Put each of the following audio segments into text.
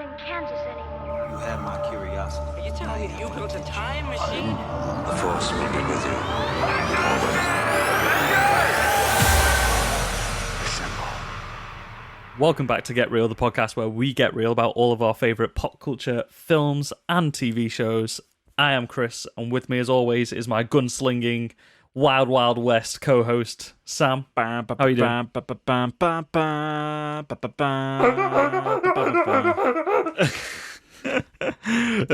not in Kansas anymore. You had my curiosity. Are you telling me you built a time machine? The Force will be with you. Assemble. Welcome back to Get Real, the podcast where we get real about all of our favourite pop culture, films, and TV shows. I am Chris, and with me as always is my gunslinging, Wild Wild West co-host, Sam. How are you doing?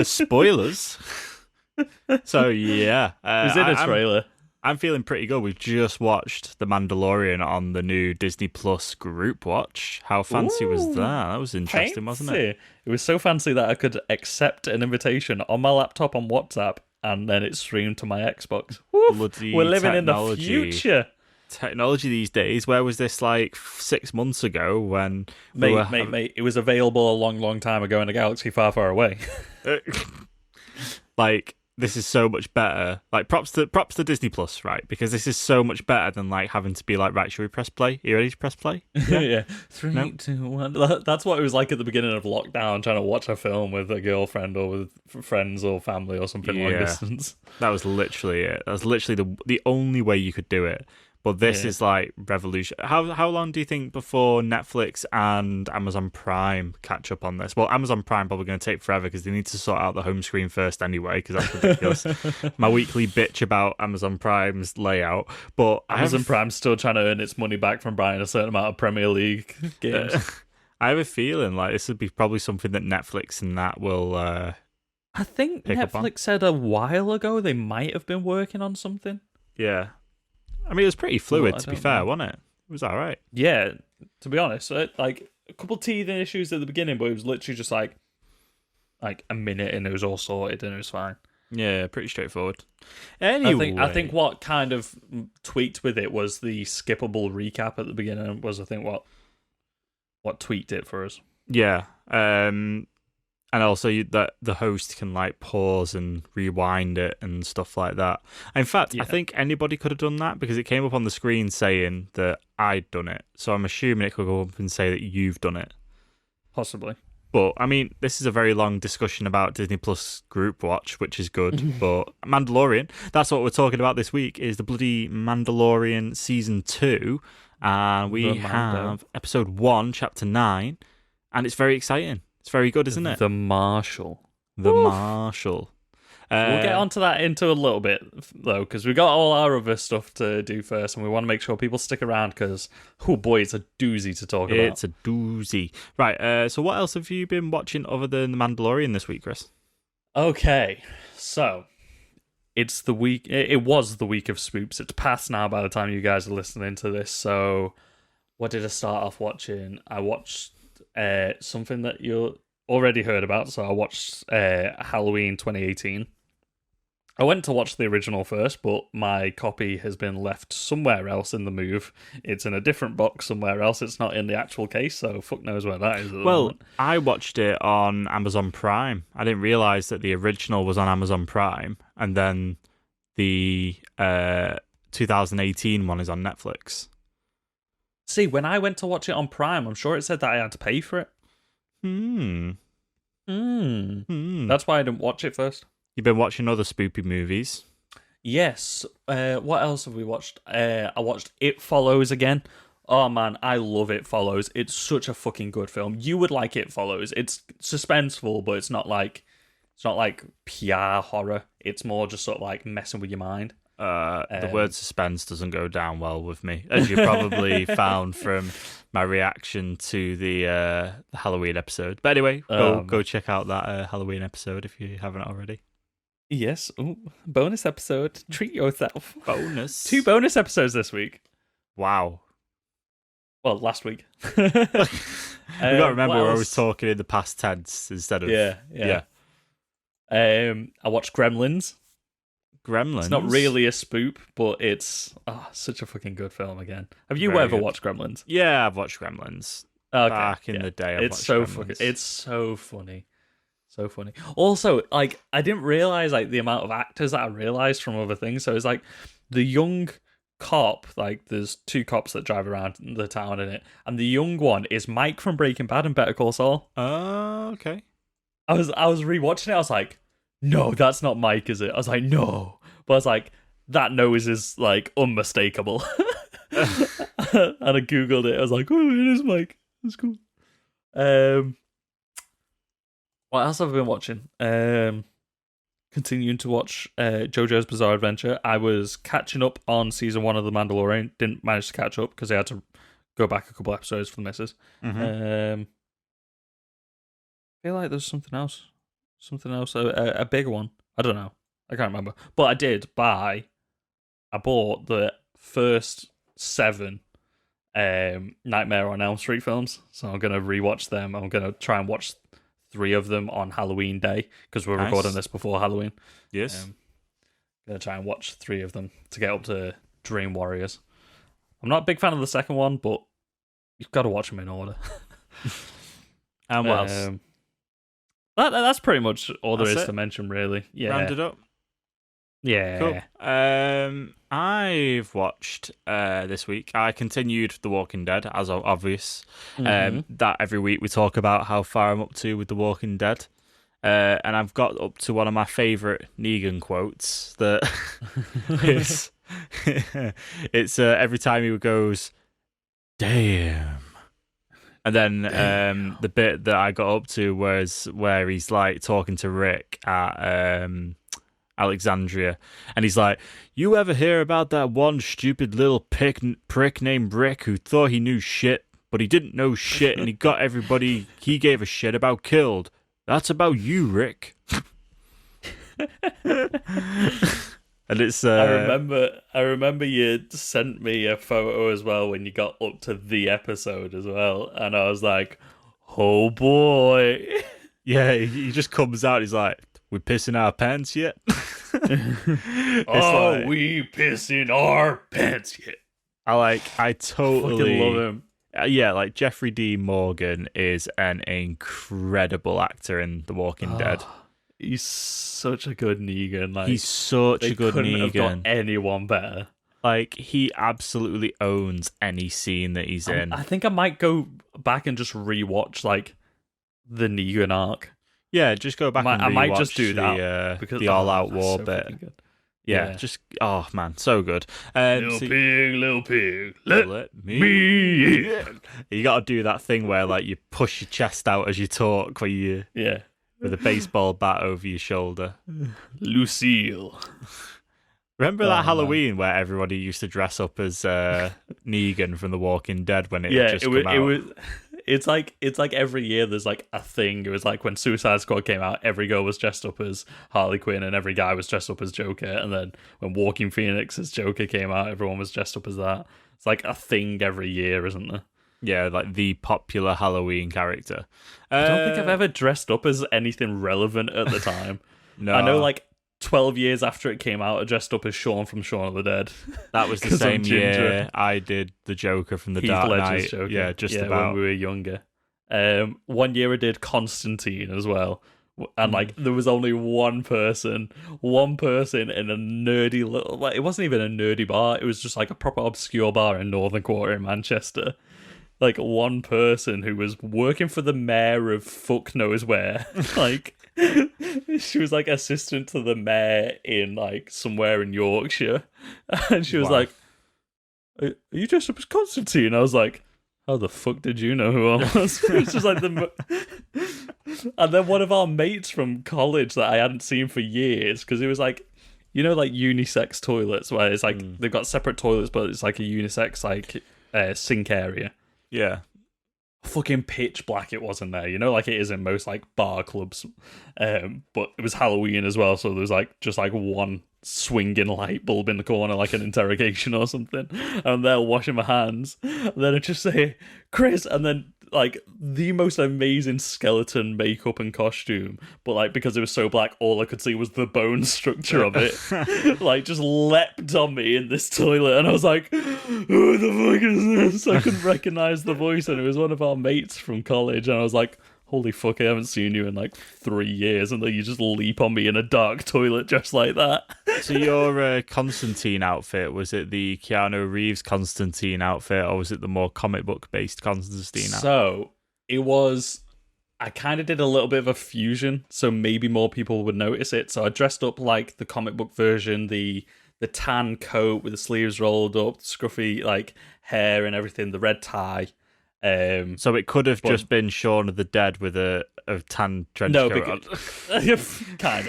Spoilers. So yeah, Is it a trailer? I'm feeling pretty good. We've just watched The Mandalorian on the new Disney Plus group watch. How fancy was that? That was interesting, wasn't it? It was so fancy that I could accept an invitation on my laptop on WhatsApp, and then it streamed to my Xbox. Bloody We're living technology. in the future. Technology these days. Where was this like 6 months ago when Mate, it was available a long, long time ago in a galaxy far, far away. Like, this is so much better. Like, props to Disney Plus, right? Because this is so much better than like having to be like, right, should we press play? Are you ready to press play? Yeah. 3, 2, 1. That's what it was like at the beginning of lockdown, trying to watch a film with a girlfriend or with friends or family or something long distance. That was literally it. That was literally the only way you could do it. But this is like revolution. How long do you think before Netflix and Amazon Prime catch up on this? Well, Amazon Prime probably going to take forever because they need to sort out the home screen first anyway, because that's ridiculous. My weekly bitch about Amazon Prime's layout. But Amazon Prime's still trying to earn its money back from buying a certain amount of Premier League games. I have a feeling like this would be probably something that Netflix and that will I think pick up on. Netflix said a while ago they might have been working on something. Yeah. I mean, it was pretty fluid, Well, to be fair, wasn't it? It was all right. Yeah, to be honest, like a couple teething issues at the beginning, but it was literally just like a minute and it was all sorted and it was fine. Yeah, pretty straightforward. Anyway, I think what kind of tweaked with it was the skippable recap at the beginning was, I think, what tweaked it for us. Yeah, and also that the host can like pause and rewind it and stuff like that. In fact, I think anybody could have done that because it came up on the screen saying that I'd done it. So I'm assuming it could go up and say that you've done it. Possibly. But, I mean, this is a very long discussion about Disney Plus Group Watch, which is good. But Mandalorian, that's what we're talking about this week, is the bloody Mandalorian Season 2. And we have Episode 1, Chapter 9. And it's very exciting. It's very good, isn't it? The Marshal. The Marshal. We'll get onto that into a little bit, though, because we got all our other stuff to do first, and we want to make sure people stick around, because, oh boy, it's a doozy to talk about. It's a doozy. Right, so what else have you been watching other than The Mandalorian this week, Chris? Okay, so it's the week. It was the week of Spoops. It's past now by the time you guys are listening to this. So, what did I start off watching? I watched something that you already heard about. So I watched Halloween 2018. I went to watch the original first, but my copy has been left somewhere else in the move. It's in a different box somewhere else. It's not in the actual case, so fuck knows where that is at the moment. I watched it on Amazon Prime. I didn't realise that the original was on Amazon Prime, and then the 2018 one is on Netflix. See, when I went to watch it on Prime, I'm sure it said that I had to pay for it. That's why I didn't watch it first. You've been watching other spoopy movies. Yes. What else have we watched? I watched It Follows again. Oh man, I love It Follows. It's such a fucking good film. You would like It Follows. It's suspenseful, but it's not like pure horror. It's more just sort of like messing with your mind. The word suspense doesn't go down well with me, as you probably found from my reaction to the Halloween episode. But anyway, go check out that Halloween episode if you haven't already. Yes. Ooh, bonus episode. Treat yourself. Bonus. 2 bonus episodes this week. Wow. Well, last week. We got to remember we're always talking in the past tense instead of... Yeah. I watched Gremlins. It's not really a spoop, but it's such a fucking good film again. Have you ever watched Gremlins? Yeah, I've watched Gremlins. Okay, Back in the day, it's so fucking. It's so funny. So funny. Also, like, I didn't realize like the amount of actors that I realized from other things. So it's like the young cop, like there's two cops that drive around the town in it, and the young one is Mike from Breaking Bad and Better Call Saul. Oh, okay. I was rewatching it. I was like, no, that's not Mike, is it? I was like, no, but I was like, that nose is like unmistakable. And I googled it. I was like, oh, it is Mike. That's cool. What else have I been watching? Continuing to watch JoJo's Bizarre Adventure. I was catching up on season 1 of The Mandalorian. Didn't manage to catch up because I had to go back a couple episodes for the missus. I feel like there's something else, a bigger one. I don't know. I can't remember. But I bought the first 7 Nightmare on Elm Street films, so I'm gonna rewatch them. I'm gonna try and watch 3 of them on Halloween Day because we're recording this before Halloween. Yes. Gonna try and watch 3 of them to get up to Dream Warriors. I'm not a big fan of the second one, but you've got to watch them in order. And what else? That's pretty much all there That's is it? to mention, really. Yeah. Rounded up. Yeah. Cool. I've watched this week. I continued The Walking Dead, as obvious. That every week we talk about how far I'm up to with The Walking Dead. And I've got up to one of my favourite Negan quotes. That it's every time he goes, "Damn." And then the bit that I got up to was where he's like talking to Rick at Alexandria, and he's like, "You ever hear about that one stupid little prick named Rick who thought he knew shit, but he didn't know shit, and he got everybody he gave a shit about killed? That's about you, Rick." And it's I remember you sent me a photo as well when you got up to the episode as well, and I was like, oh boy. Yeah, he just comes out, he's like, "We pissing our pants yet?" We pissing our pants yet? I totally fucking love him. Yeah, like Jeffrey D. Morgan is an incredible actor in The Walking Dead. He's such a good Negan. Like, he's such a good couldn't have got Negan. anyone better. Like, he absolutely owns any scene that he's in. I think I might go back and just rewatch like the Negan arc. Yeah, just go back and I might rewatch just do that because the all-out that's war so bit. fucking good. Yeah, just oh man, so good. Little pig, let me in. You got to do that thing where like you push your chest out as you talk, where you with a baseball bat over your shoulder. Lucille. Remember that Halloween where everybody used to dress up as Negan from The Walking Dead when it just came out? It's like every year there's like a thing. It was like when Suicide Squad came out, every girl was dressed up as Harley Quinn and every guy was dressed up as Joker. And then when Walking Phoenix as Joker came out, everyone was dressed up as that. It's like a thing every year, isn't there? Yeah, like the popular Halloween character. I don't think I've ever dressed up as anything relevant at the time. No. I know like 12 years after it came out, I dressed up as Shaun from Shaun of the Dead. That was the same year I did the Joker from the Heath Dark Ledger's Knight. Joker. Yeah, just about. when we were younger. 1 year I did Constantine as well. And like there was only one person in a nerdy little, like, it wasn't even a nerdy bar, it was just like a proper obscure bar in Northern Quarter in Manchester. Like one person who was working for the mayor of fuck knows where. Like she was like assistant to the mayor in like somewhere in Yorkshire. And she was like, "Are you dressed up as Constantine?" I was like, "How the fuck did you know who I was?" It was just like and then one of our mates from college that I hadn't seen for years, because it was like, you know, like unisex toilets where it's like they've got separate toilets, but it's like a unisex like sink area. Yeah. Fucking pitch black it was in there, you know, like it is in most like bar clubs. But it was Halloween as well, so there was like just like one swinging light bulb in the corner, like an interrogation or something. And I'm there washing my hands, and then I just say, "Chris," and then like the most amazing skeleton makeup and costume, but like because it was so black, all I could see was the bone structure of it. Like just leapt on me in this toilet, and I was like, "Who the fuck is this?" I couldn't recognize the voice, and it was one of our mates from college, and I was like, holy fuck, I haven't seen you in like 3 years, and then you just leap on me in a dark toilet just like that. So your Constantine outfit, was it the Keanu Reeves Constantine outfit, or was it the more comic book based Constantine outfit? So it was. I kind of did a little bit of a fusion, so maybe more people would notice it. So I dressed up like the comic book version, the tan coat with the sleeves rolled up, scruffy like hair and everything, the red tie. So it could have just been Shaun of the Dead with a tan trench coat on. kind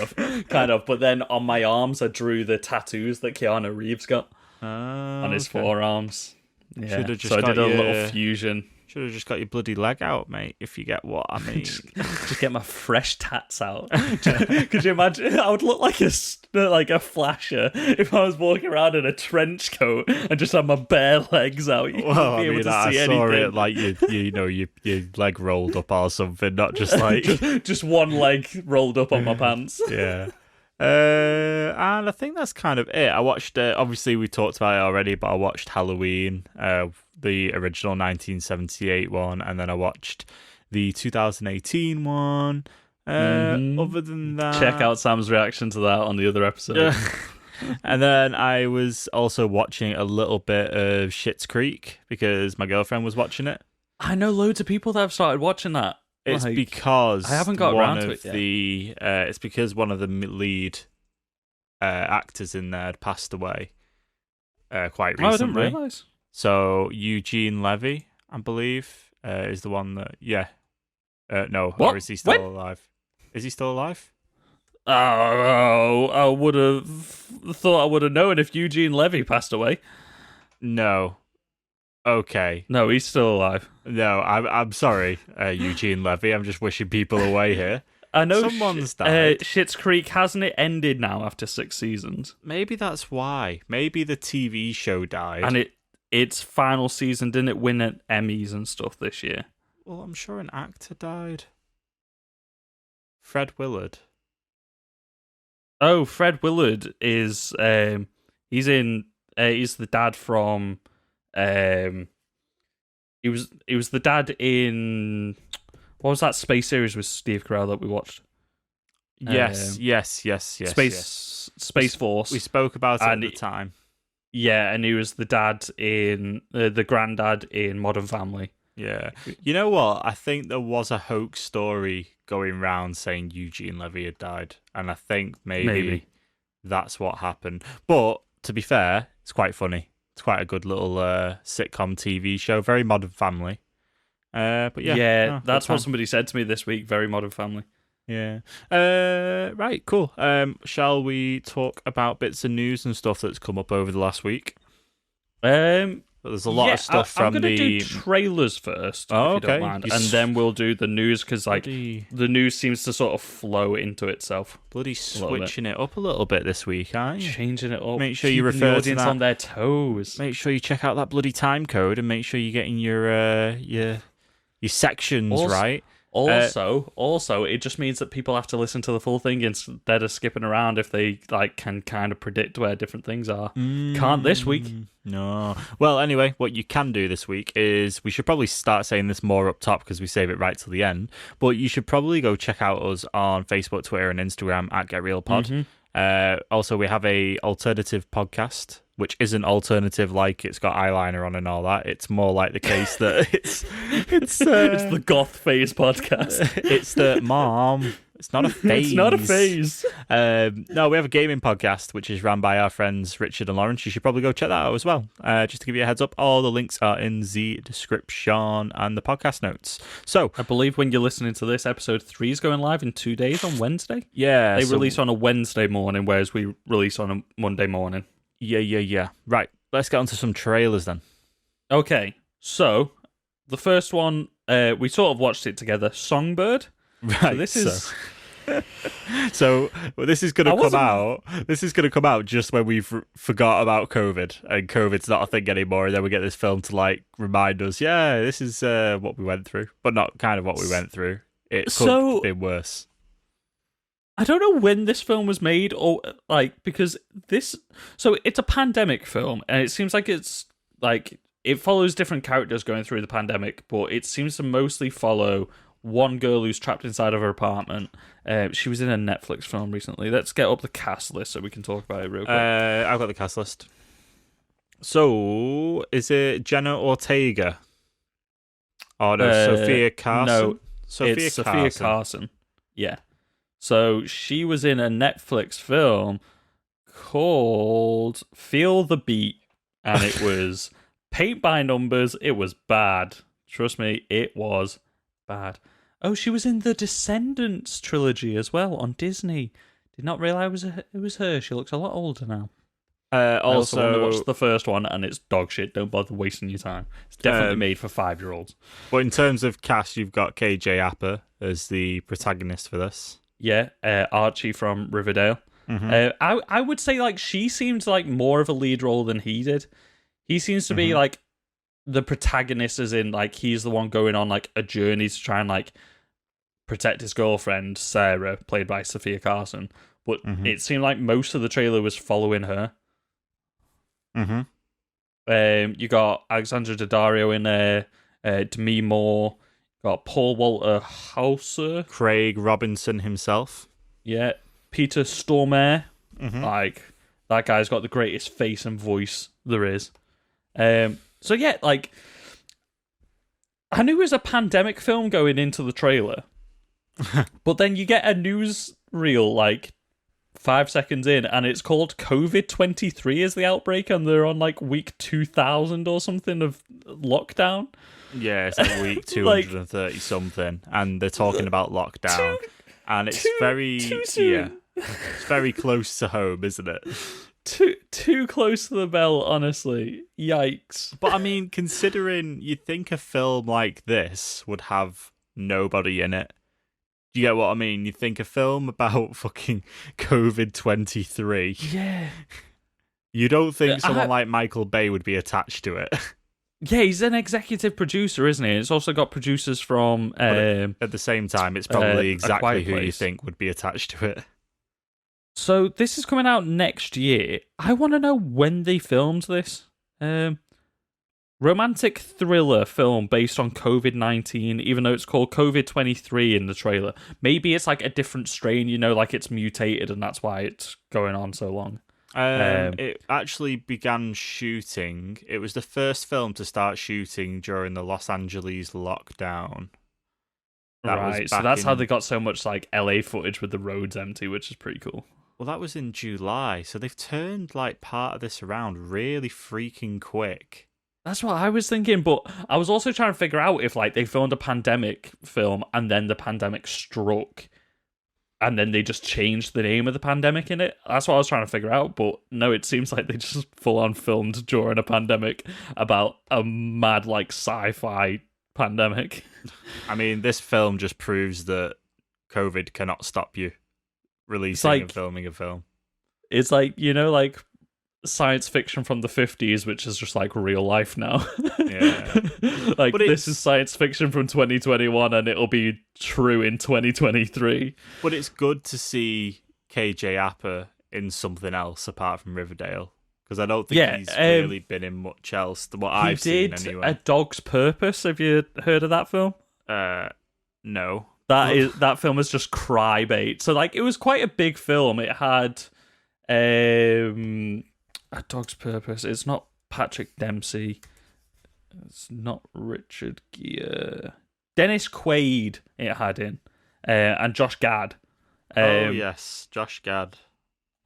of. But then on my arms, I drew the tattoos that Keanu Reeves got on his forearms. Yeah, so I did a little fusion. Should have just got your bloody leg out, mate, if you get what I mean. just get my fresh tats out. Could you imagine? I would look like a flasher if I was walking around in a trench coat and just had my bare legs out. You Well, wouldn't be able to I see saw anything. it like your leg rolled up or something, not just like just one leg rolled up on my pants. yeah. And I think that's kind of it. I watched. Obviously, we talked about it already, but I watched Halloween, the original 1978 one, and then I watched the 2018 one. Other than that, Check out Sam's reaction to that on the other episode. And then I was also watching a little bit of Schitt's Creek because my girlfriend was watching it. I know loads of people that have started watching that. It's Like, because I haven't got around to it yet. It's because one of the lead actors in there had passed away quite recently. I didn't realise. So Eugene Levy, I believe, is the one that. Yeah. No, What? or is he still When? alive? Is he still alive? Oh, I would have thought I would have known if Eugene Levy passed away. No. Okay. No, he's still alive. No, I'm sorry, Eugene Levy. I'm just wishing people away here. I know Someone's died. Schitt's Creek, hasn't it ended now after 6 seasons? Maybe that's why. Maybe the TV show died. And its final season, didn't it win at Emmys and stuff this year? Well, I'm sure an actor died. Fred Willard. Oh, Fred Willard is he's the dad from he was the dad in what was that space series with Steve Carell that we watched? Yes. Space Force. We spoke about it at the time. Yeah, and he was the dad in the granddad in Modern Family. Yeah. You know what? I think there was a hoax story going round saying Eugene Levy had died, and I think maybe that's what happened. But to be fair, it's quite funny. It's quite a good little sitcom TV show, very Modern Family. But yeah, that's what somebody said to me this week. Very Modern Family. Yeah. Right. Cool. Shall we talk about bits of news and stuff that's come up over the last week? There's a lot of stuff from I'm gonna do trailers first, if you don't mind, and then we'll do the news because the news seems to sort of flow into itself. Bloody switching it up a little bit this week, aren't you? Changing it up. Make sure you refer the to audience that. on their toes. Make sure you check out that bloody time code and make sure you're getting your sections right. Also, it just means that people have to listen to the full thing instead of skipping around if they can kind of predict where different things are. Can't this week. No. Well, anyway, what you can do this week is we should probably start saying this more up top because we save it right till the end. But you should probably go check out us on Facebook, Twitter, and Instagram at GetRealPod. Also, we have a alternative podcast, which isn't alternative like it's got eyeliner on and all that. It's more like the case that it's it's the goth phase podcast. It's the mom. It's not a phase. It's not a phase. No, we have a gaming podcast, which is run by our friends Richard and Lawrence. You should probably go check that out as well. Just to give you a heads up, all the links are in the description and the podcast notes. So, I believe when you're listening to this, episode 3 is going live in 2 days on Wednesday. Yeah. They release on a Wednesday morning, whereas we release on a Monday morning. Yeah. Right, let's get on to some trailers then. Okay, so the first one, we sort of watched it together, Songbird. Right, so this is going to come out. This is going to come out just when we've forgot about COVID and COVID's not a thing anymore, and then we get this film to remind us. Yeah, this is what we went through, but not kind of what we went through. It could have been worse. I don't know when this film was made, or because so it's a pandemic film, and it seems like it's it follows different characters going through the pandemic, but it seems to mostly follow one girl who's trapped inside of her apartment. She was in a Netflix film recently. Let's get up the cast list so we can talk about it real quick. I've got the cast list. So, is it Jenna Ortega? Oh, no, Sophia Carson? No, it's Sophia Carson. Yeah. So, she was in a Netflix film called Feel the Beat, and it was paint by numbers. It was bad. Trust me, it was bad. Oh, she was in the Descendants trilogy as well on Disney. Did not realize it was her. She looks a lot older now. I also want to watch the first one, and it's dog shit. Don't bother wasting your time. It's definitely made for 5-year-olds. But in terms of cast, you've got KJ Apa as the protagonist for this. Yeah, Archie from Riverdale. Mm-hmm. I would say like she seems like more of a lead role than he did. He seems to be like the protagonist, as in like he's the one going on like a journey to try and like protect his girlfriend Sarah, played by Sophia Carson. But it seemed like most of the trailer was following her. You got Alexandra Daddario in there, Demi Moore, got Paul Walter Hauser, Craig Robinson himself. Yeah, Peter Stormare. Like that guy's got the greatest face and voice there is. So yeah, like I knew it was a pandemic film going into the trailer, but then you get a news reel like 5 seconds in, and it's called COVID-23 is the outbreak, and they're on like week 2000 or something of lockdown. Yeah, it's like week 230 something, and they're talking about lockdown, and it's too soon. It's very close to home, isn't it? Too close to the bell, honestly. Yikes. But I mean, considering you'd think a film like this would have nobody in it. Do you get what I mean? You think a film about fucking COVID-23. Yeah. You don't think someone like Michael Bay would be attached to it. Yeah, he's an executive producer, isn't he? It's also got producers from... at the same time, it's probably exactly who you Place. think would be attached to it. So this is coming out next year. I want to know when they filmed this. Romantic thriller film based on COVID-19, even though it's called COVID-23 in the trailer. Maybe it's like a different strain, you know, like it's mutated and that's why it's going on so long. It actually began shooting. It was the first film to start shooting during the Los Angeles lockdown. Right, so that's how they got so much like LA footage with the roads empty, which is pretty cool. Well, that was in July, so they've turned like part of this around really freaking quick. That's what I was thinking, but I was also trying to figure out if like they filmed a pandemic film and then the pandemic struck and then they just changed the name of the pandemic in it. That's what I was trying to figure out, but no, it seems like they just full on filmed during a pandemic about a mad like sci-fi pandemic. I mean, this film just proves that COVID cannot stop you releasing and filming a film. It's like, you know, like science fiction from the 50s, which is just like real life now. Yeah. Like this is science fiction from 2021 and it'll be true in 2023. But it's good to see KJ Apa in something else apart from Riverdale, because I don't think he's really been in much else than what I've seen anyway. A Dog's Purpose. Have you heard of that film? No. That film is just cry bait. So like it was quite a big film. It had A Dog's Purpose. It's not Patrick Dempsey. It's not Richard Gere. Dennis Quaid it had in. And Josh Gad. Oh, yes. Josh Gad.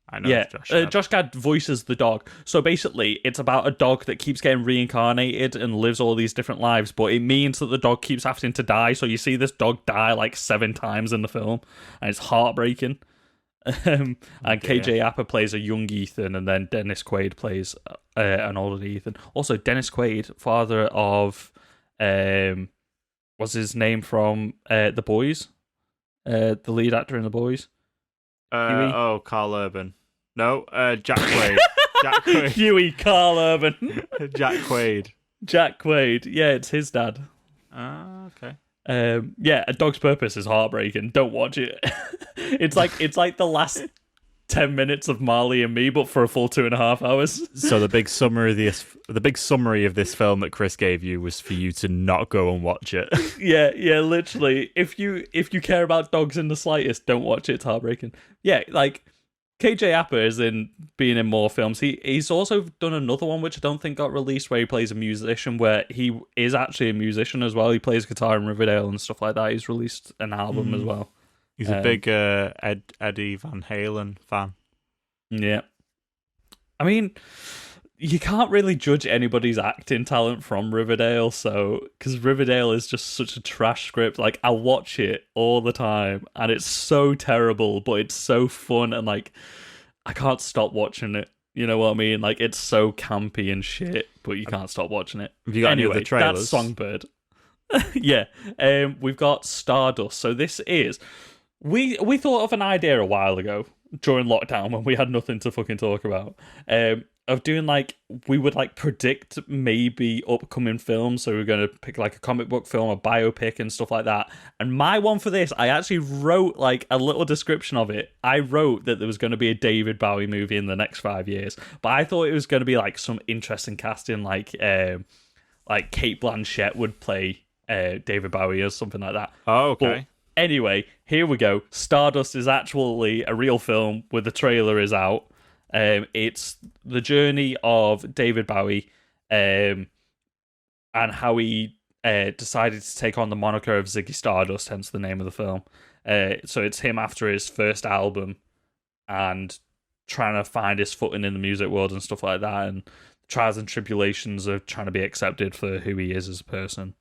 I know Josh Gad. Josh Gad voices the dog. So basically, it's about a dog that keeps getting reincarnated and lives all these different lives, but it means that the dog keeps having to die. So you see this dog die like 7 times in the film, and it's heartbreaking. And KJ Apa plays a young Ethan, and then Dennis Quaid plays an older Ethan. Also, Dennis Quaid, father of what's his name from The Boys, the lead actor in The Boys. Carl Urban. No, Jack Quaid. Jack Quaid. Huey, Carl Urban. Jack Quaid. Jack Quaid. Yeah, it's his dad. Okay. A Dog's Purpose is heartbreaking. Don't watch it. It's like the last 10 minutes of Marley and Me, but for a full 2.5 hours. So the big summary of this film that Chris gave you was for you to not go and watch it. Yeah, literally. If you care about dogs in the slightest, don't watch it. It's heartbreaking. Yeah, like KJ Apa is being in more films. He's also done another one which I don't think got released, where he plays a musician, where he is actually a musician as well. He plays guitar in Riverdale and stuff like that. He's released an album as well. He's a big Eddie Van Halen fan. Yeah. I mean, you can't really judge anybody's acting talent from Riverdale, because Riverdale is just such a trash script. Like, I watch it all the time, and it's so terrible, but it's so fun, and like, I can't stop watching it. You know what I mean? Like, it's so campy and shit, but you can't stop watching it. Have you got any of the trailers? That's Songbird. Yeah. We've got Stardust. So this is... We thought of an idea a while ago during lockdown when we had nothing to fucking talk about. Of doing like, we would like predict maybe upcoming films. So we're going to pick like a comic book film, a biopic and stuff like that. And my one for this, I actually wrote like a little description of it. I wrote that there was going to be a David Bowie movie in the next 5 years, but I thought it was going to be like some interesting casting, like Kate Blanchett would play David Bowie or something like that. Oh, okay. But anyway, here we go. Stardust is actually a real film where the trailer is out. It's the journey of David Bowie and how he decided to take on the moniker of Ziggy Stardust, hence the name of the film. So it's him after his first album and trying to find his footing in the music world and stuff like that, and trials and tribulations of trying to be accepted for who he is as a person.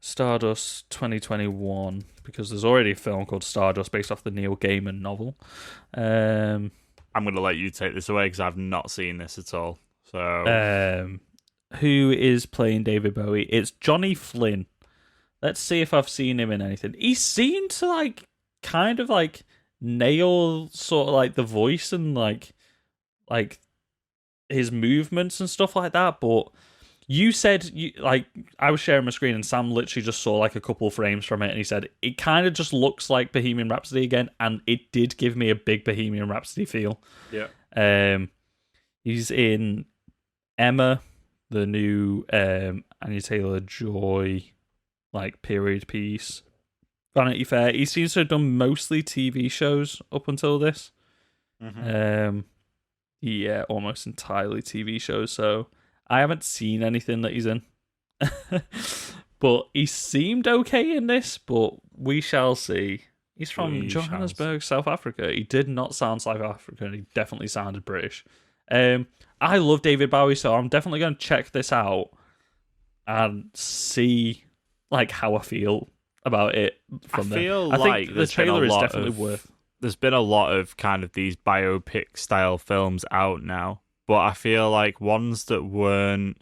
Stardust 2021, because there's already a film called Stardust based off the Neil Gaiman novel. I'm going to let you take this away because I've not seen this at all. So, who is playing David Bowie? It's Johnny Flynn. Let's see if I've seen him in anything. He seemed to like kind of like nail sort of like the voice and like his movements and stuff like that, but you said, I was sharing my screen and Sam literally just saw like a couple of frames from it, and he said it kind of just looks like Bohemian Rhapsody again, and it did give me a big Bohemian Rhapsody feel. Yeah. He's in Emma, the new Anya Taylor-Joy like period piece. Vanity Fair. He seems to have done mostly TV shows up until this. Mm-hmm. Yeah, almost entirely TV shows, so I haven't seen anything that he's in. But he seemed okay in this, but we shall see. He's from Johannesburg, South Africa. He did not sound South African. He definitely sounded British. I love David Bowie, so I'm definitely going to check this out and see like how I feel about it from there. I think the trailer is definitely worth. There's been a lot of kind of these biopic style films out now, but I feel like ones that weren't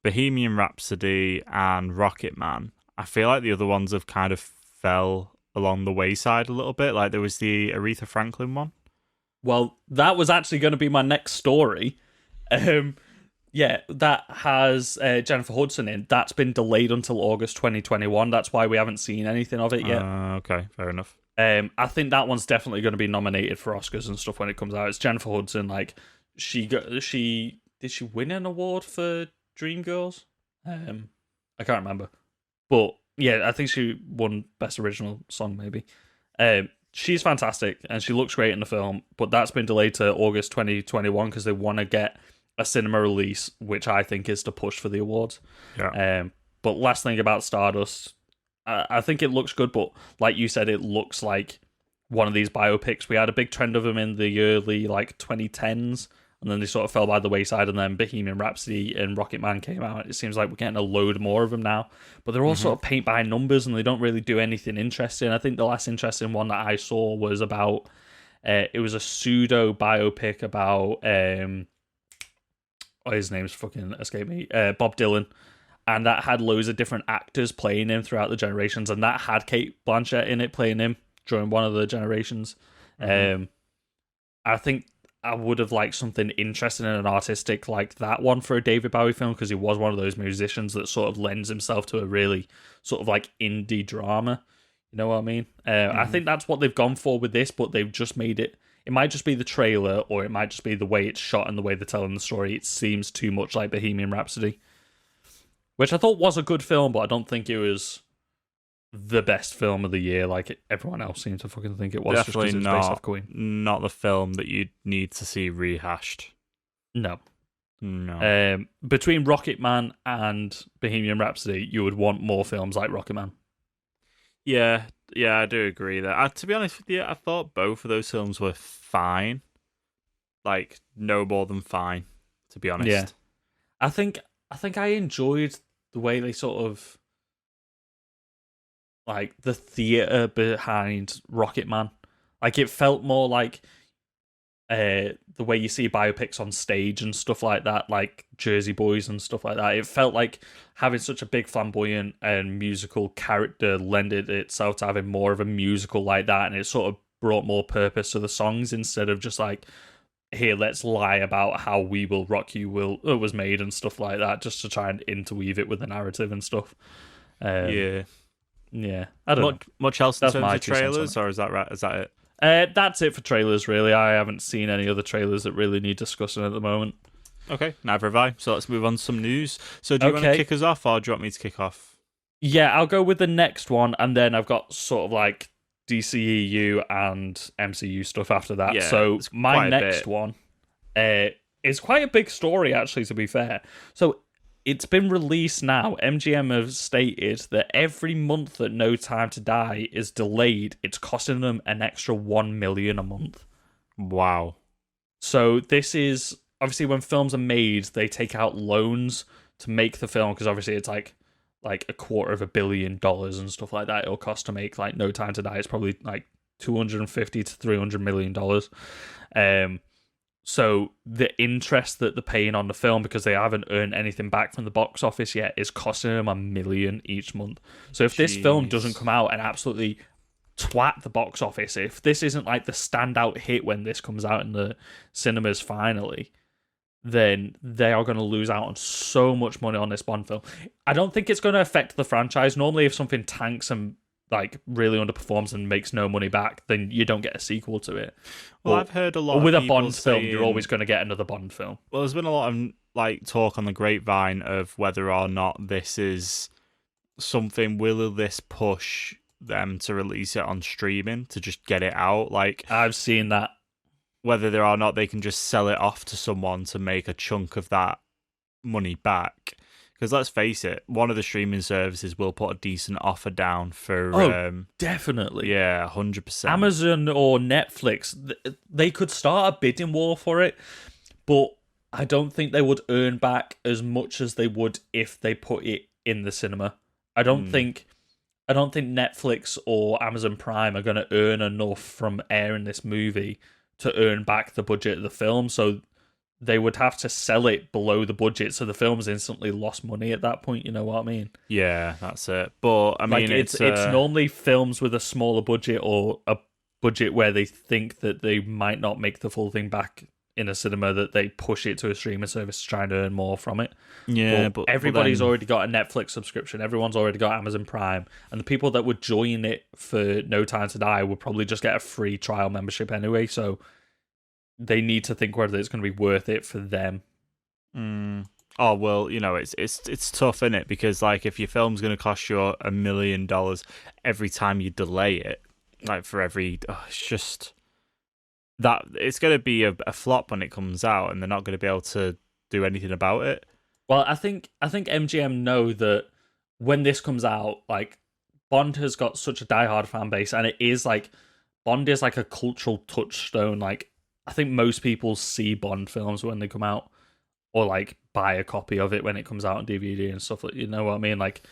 Bohemian Rhapsody and Rocket Man, I feel like the other ones have kind of fell along the wayside a little bit. Like there was the Aretha Franklin one. Well, that was actually going to be my next story. Yeah, that has Jennifer Hudson in. That's been delayed until August 2021. That's why we haven't seen anything of it yet. Okay, fair enough. I think that one's definitely going to be nominated for Oscars and stuff when it comes out. It's Jennifer Hudson. Like, did she win an award for Dreamgirls? I can't remember, but yeah, I think she won Best Original Song maybe. She's fantastic and she looks great in the film, but that's been delayed to August 2021 because they want to get a cinema release, which I think is to push for the awards. Yeah. But last thing about Stardust, I think it looks good, but like you said, it looks like one of these biopics. We had a big trend of them in the early like 2010s, and then they sort of fell by the wayside, and then Bohemian Rhapsody and Rocket Man came out. It seems like we're getting a load more of them now, but they're all sort of paint by numbers, and they don't really do anything interesting. I think the last interesting one that I saw was about, it was a pseudo biopic about, his name's fucking escaped me, Bob Dylan. And that had loads of different actors playing him throughout the generations, and that had Kate Blanchett in it playing him during one of the generations. I think I would have liked something interesting and artistic like that one for a David Bowie film, because he was one of those musicians that sort of lends himself to a really sort of like indie drama. You know what I mean? I think that's what they've gone for with this, but they've just made it. It might just be the trailer, or it might just be the way it's shot and the way they're telling the story. It seems too much like Bohemian Rhapsody, which I thought was a good film, but I don't think it was the best film of the year like everyone else seemed to fucking think it was. Definitely just 'cause it's based off Queen. Not the film that you need to see rehashed. No. Between Between Rocket Man and Bohemian Rhapsody, you would want more films like Rocket Man. Yeah, I do agree that. To be honest with you, I thought both of those films were fine. Like, no more than fine, to be honest. Yeah. I think I enjoyed the way they sort of like the theater behind Rocket Man. Like, it felt more like the way you see biopics on stage and stuff like that, like Jersey Boys and stuff like that. It felt like having such a big flamboyant and musical character lended itself to having more of a musical like that, and it sort of brought more purpose to the songs instead of just like, here, let's lie about how We Will Rock You was made and stuff like that, just to try and interweave it with the narrative and stuff. Yeah, I don't know. Much else in That's terms my of 2 cents on trailers, it. or is that right? Is that it? That's it for trailers, really. I haven't seen any other trailers that really need discussing at the moment. Okay, neither have I. So let's move on to some news. So do you want to kick us off, or do you want me to kick off? Yeah, I'll go with the next one, and then I've got sort of like DCEU and MCU stuff after that. Yeah, so it's my quite a next bit. one is quite a big story, actually, to be fair. So it's been released now. MGM have stated that every month that No Time to Die is delayed, it's costing them an extra $1 million a month. Wow. So this is obviously when films are made, they take out loans to make the film, because obviously it's like $250 million and stuff like that. It'll cost to make like No Time to Die. It's probably like $250 to $300 million. So the interest that they're paying on the film, because they haven't earned anything back from the box office yet, is costing them $1 million each month. So if this film doesn't come out and absolutely twat the box office, if this isn't like the standout hit when this comes out in the cinemas finally, then they are going to lose out on so much money on this Bond film. I don't think it's going to affect the franchise. Normally, if something tanks and like really underperforms and makes no money back, then you don't get a sequel to it. Well, I've heard a lot or of with a people Bond film, saying, you're always going to get another Bond film. Well, there's been a lot of like talk on the grapevine of whether or not this is something. Will this push them to release it on streaming to just get it out? Like, I've seen that. Whether or not they can just sell it off to someone to make a chunk of that money back. Because let's face it, one of the streaming services will put a decent offer down for... definitely. Yeah, 100%. Amazon or Netflix, they could start a bidding war for it, but I don't think they would earn back as much as they would if they put it in the cinema. I don't think Netflix or Amazon Prime are going to earn enough from airing this movie to earn back the budget of the film, so they would have to sell it below the budget, so the film's instantly lost money at that point, you know what I mean? Yeah, that's it. But, I mean, it's normally films with a smaller budget or a budget where they think that they might not make the full thing back in a cinema, that they push it to a streaming service to try and earn more from it. Yeah, but everybody's already got a Netflix subscription, everyone's already got Amazon Prime, and the people that would join it for No Time to Die would probably just get a free trial membership anyway, so they need to think whether it's going to be worth it for them. Oh, well, you know, it's tough, isn't it? Because, like, if your film's going to cost you $1 million every time you delay it, like, for every... it's just... that it's going to be a flop when it comes out, and they're not going to be able to do anything about it. Well, I think MGM know that when this comes out, like, Bond has got such a diehard fan base, and it is, like... Bond is, like, a cultural touchstone, like... I think most people see Bond films when they come out, or like buy a copy of it when it comes out on DVD and stuff. You know what I mean? Like,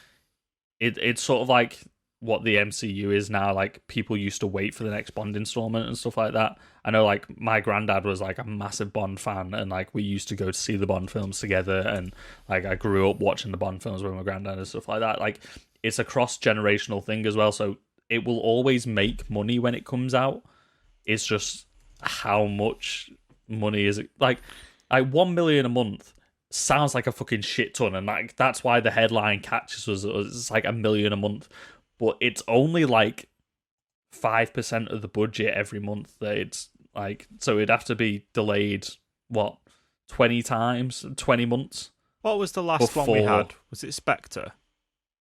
it's sort of like what the MCU is now. Like, people used to wait for the next Bond installment and stuff like that. I know, like, my granddad was like a massive Bond fan, and like we used to go to see the Bond films together, and like I grew up watching the Bond films with my granddad and stuff like that. Like, it's a cross-generational thing as well, so it will always make money when it comes out. It's just how much money is it? Like 1 million a month sounds like a fucking shit ton, and like that's why the headline catches us. It's like $1 million a month, but it's only like 5% of the budget every month. That it's like, so it'd have to be delayed, what, 20 times, 20 months? What was the last one we had? Was it Spectre?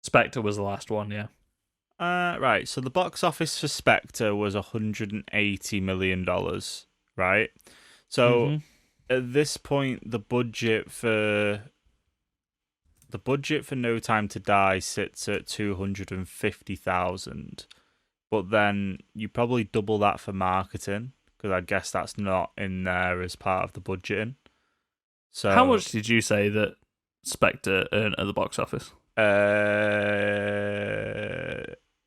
Spectre was the last one, yeah. Right, so the box office for Spectre was $180 million, right? So at this point, the budget for No Time to Die sits at 250,000, but then you probably double that for marketing, because I guess that's not in there as part of the budgeting. So how much did you say that Spectre earned at the box office?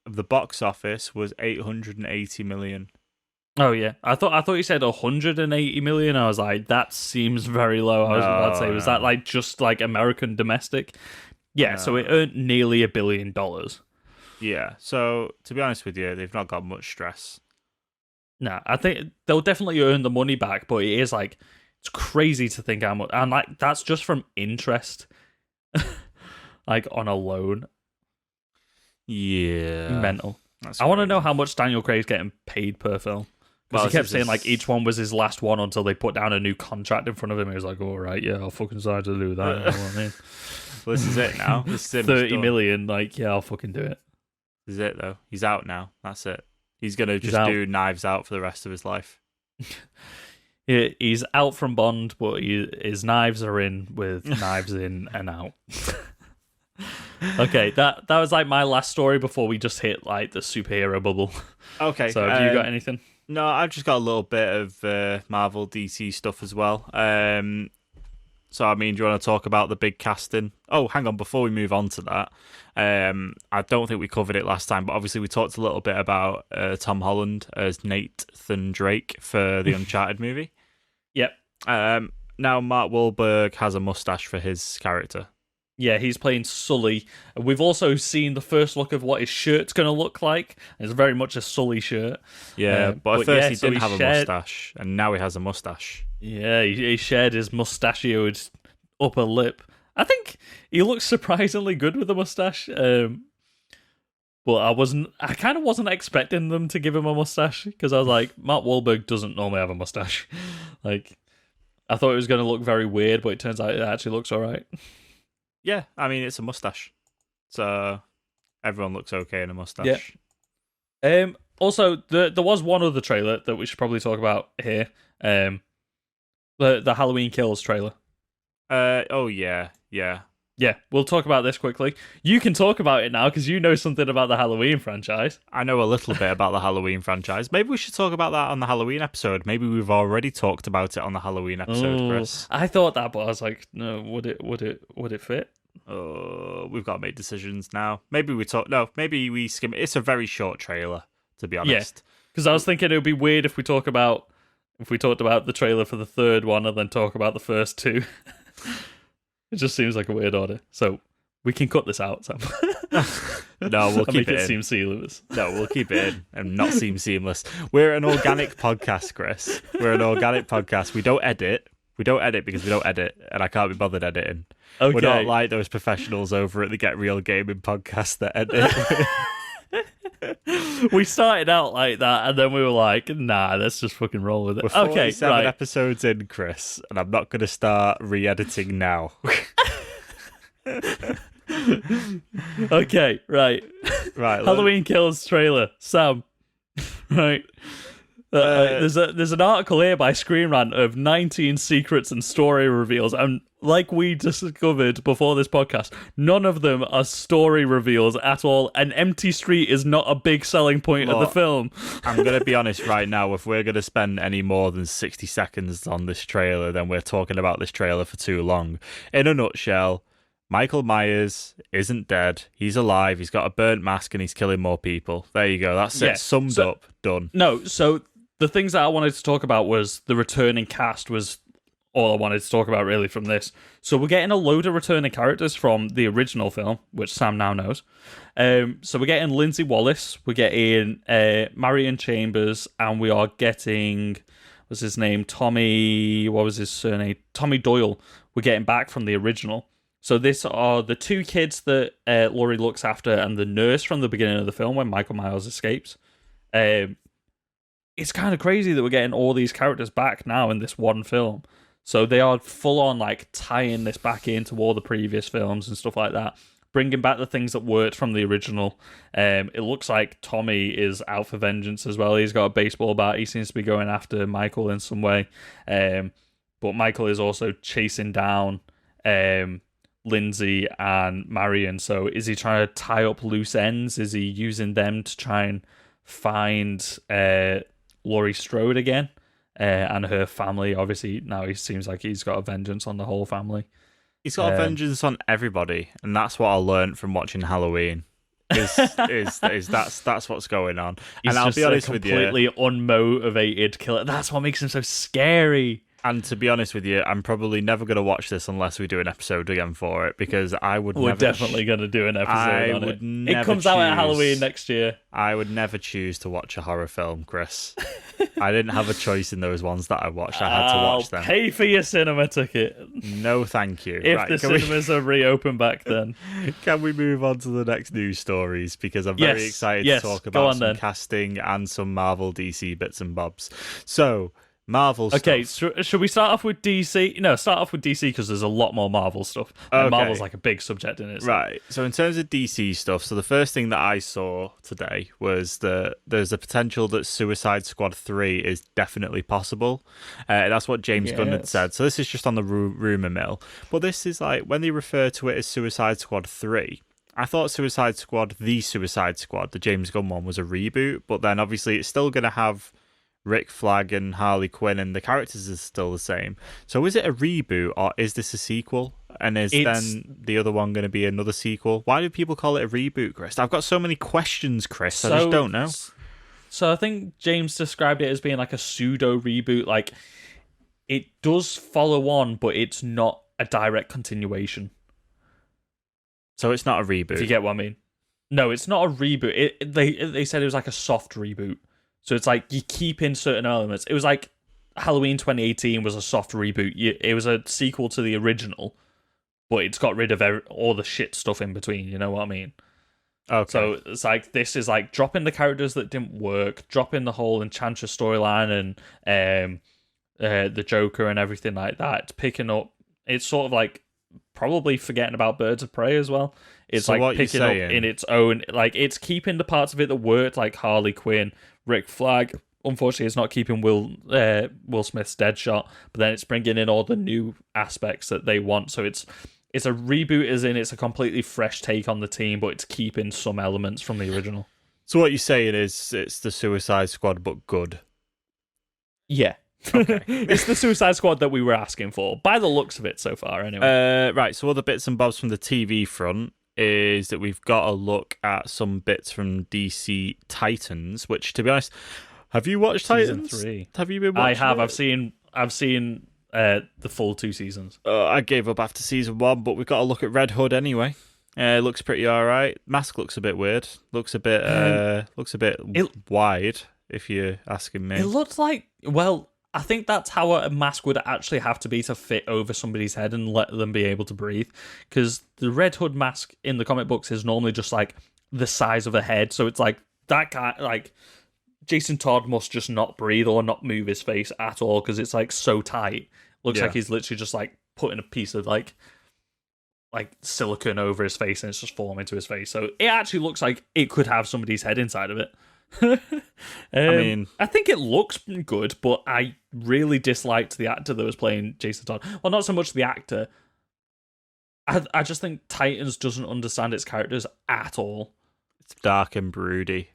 The box office was 880 million. Oh yeah, I thought you said 180 million. I was like, that seems very low. I was about to say, was that like just like American domestic? Yeah, so it earned nearly $1 billion. Yeah, so to be honest with you, they've not got much stress. No, I think they'll definitely earn the money back, but it is like, it's crazy to think how much, and like that's just from interest, like on a loan. Yeah, mental. I want to know how much Daniel Craig's getting paid per film. Because he kept saying like each one was his last one until they put down a new contract in front of him. He was like, "All right, yeah, I'll fucking decide to do that." You know what I mean? Well, this is it now. This is 30 million. Like, yeah, I'll fucking do it. This is it though. He's out now. That's it. He's gonna just do Knives Out for the rest of his life. He's out from Bond, but his knives are in with knives in and out. Okay, that was like my last story before we just hit like the superhero bubble. Okay. So have you got anything? No, I've just got a little bit of Marvel DC stuff as well. So, I mean, do you want to talk about the big casting? Oh, hang on, before we move on to that, I don't think we covered it last time, but obviously we talked a little bit about Tom Holland as Nathan Drake for the Uncharted movie. Yep. Now, Mark Wahlberg has a mustache for his character. Yeah, he's playing Sully. We've also seen the first look of what his shirt's going to look like. It's very much a Sully shirt. Yeah, but at first he didn't have a mustache, and now he has a mustache. Yeah, he shared his mustachioed upper lip. I think he looks surprisingly good with a mustache. But I kind of wasn't expecting them to give him a mustache, because I was like, Mark Wahlberg doesn't normally have a mustache. Like, I thought it was going to look very weird, but it turns out it actually looks all right. Yeah, I mean, it's a mustache. So everyone looks okay in a mustache. Yeah. Also, there was one other trailer that we should probably talk about here. The Halloween Kills trailer. Oh, yeah. Yeah, we'll talk about this quickly. You can talk about it now, because you know something about the Halloween franchise. I know a little bit about the Halloween franchise. Maybe we should talk about that on the Halloween episode. Maybe we've already talked about it on the Halloween episode, Chris. I thought that, but I was like, no, would it fit? We've got to make decisions now. Maybe we skim it. It's a very short trailer, to be honest. Yeah, because I was thinking it would be weird if we talked about the trailer for the third one and then talk about the first two. It just seems like a weird order. So we can cut this out. So. No, we'll keep it in. Seem seamless. No, we'll keep it in and not seem seamless. We're an organic podcast, Chris. We're an organic podcast. We don't edit. We don't edit because we don't edit, and I can't be bothered editing. Okay. We're not like those professionals over at the Get Real Gaming podcast that edit. We started out like that, and then we were like, nah, let's just fucking roll with it. We're 47 episodes in, Chris, and I'm not going to start re-editing now. Okay, right. Halloween Kills trailer. Sam. Right. There's an article here by Screen Rant of 19 secrets and story reveals, and like we discovered before this podcast, none of them are story reveals at all. An empty street is not a big selling point of the film. I'm going to be honest right now, if we're going to spend any more than 60 seconds on this trailer, then we're talking about this trailer for too long. In a nutshell, Michael Myers isn't dead. He's alive. He's got a burnt mask and he's killing more people. There you go. That's it. Summed up. Done. No, so the things that I wanted to talk about was the returning cast was all I wanted to talk about really from this. So we're getting a load of returning characters from the original film, which Sam now knows. So we're getting Lindsay Wallace, we're getting Marion Chambers, and we are getting, what's his name? Tommy Doyle. We're getting back from the original. So this are the two kids that Laurie looks after and the nurse from the beginning of the film when Michael Myers escapes. It's kind of crazy that we're getting all these characters back now in this one film. So they are full on like tying this back into all the previous films and stuff like that, bringing back the things that worked from the original. It looks like Tommy is out for vengeance as well. He's got a baseball bat. He seems to be going after Michael in some way. But Michael is also chasing down Lindsay and Marion. So is he trying to tie up loose ends? Is he using them to try and find Laurie Strode again and her family? Obviously, now he seems like he's got a vengeance on the whole family. He's got a vengeance on everybody, and that's what I learned from watching Halloween. Is that's what's going on? He's and I'll just be honest a with you, completely unmotivated killer. That's what makes him so scary. and to be honest with you, I'm probably never going to watch this unless we do an episode again for it, because I would. We're never definitely going to do an episode on it. It comes out at Halloween next year. I would never choose to watch a horror film, Chris. I didn't have a choice in those ones that I watched. I had to watch them. I'll pay for your cinema ticket. No, thank you. If the cinemas are reopened back then. Can we move on to the next news stories? Because I'm very excited to talk about some casting and some Marvel DC bits and bobs. So, Marvel stuff. Okay, should we start off with DC? No, start off with DC because there's a lot more Marvel stuff. And Marvel's like a big subject in it. Right. So in terms of DC stuff, so the first thing that I saw today was that there's a potential that Suicide Squad 3 is definitely possible. That's what James Gunn had said. So this is just on the rumour mill. But this is like, when they refer to it as Suicide Squad 3, I thought Suicide Squad, the James Gunn one, was a reboot. But then obviously it's still going to have Rick Flag and Harley Quinn, and the characters are still the same. So is it a reboot, or is this a sequel? And is then the other one going to be another sequel? Why do people call it a reboot, Chris? I've got so many questions, Chris. I just don't know. So I think James described it as being like a pseudo reboot. Like, it does follow on, but it's not a direct continuation. So it's not a reboot. If you get what I mean. No, it's not a reboot. They said it was like a soft reboot. So it's like you keep in certain elements. It was like Halloween 2018 was a soft reboot. It was a sequel to the original, but it's got rid of all the shit stuff in between. You know what I mean? Okay. So it's like, this is like dropping the characters that didn't work, dropping the whole Enchantress storyline and the Joker and everything like that. It's picking up. It's sort of like probably forgetting about Birds of Prey as well. It's so like picking up in its own. Like, it's keeping the parts of it that worked, like Harley Quinn, Rick Flag. Unfortunately, it's not keeping Will Smith's Deadshot, but then it's bringing in all the new aspects that they want. So it's a reboot, as in it's a completely fresh take on the team, but it's keeping some elements from the original. So what you're saying is it's the Suicide Squad, but good. Yeah. Okay. It's the Suicide Squad that we were asking for, by the looks of it so far, anyway. Right, so other bits and bobs from the TV front is that we've got a look at some bits from DC Titans, which, to be honest, have you watched Titans? Season 3. Have you been watching I have. it? I've seen the full 2 seasons. I gave up after season 1, but we've got to look at Red Hood anyway. It looks pretty alright. Mask looks a bit weird. Looks a bit wide, if you're asking me. It looks like, well, I think that's how a mask would actually have to be to fit over somebody's head and let them be able to breathe. Because the Red Hood mask in the comic books is normally just like the size of a head. So it's like that guy, like Jason Todd must just not breathe or not move his face at all because it's like so tight. Looks like he's literally just like putting a piece of like silicone over his face and it's just forming to his face. So it actually looks like it could have somebody's head inside of it. I think it looks good, but I really disliked the actor that was playing Jason Todd. Well, not so much the actor. I just think Titans doesn't understand its characters at all. It's dark and broody.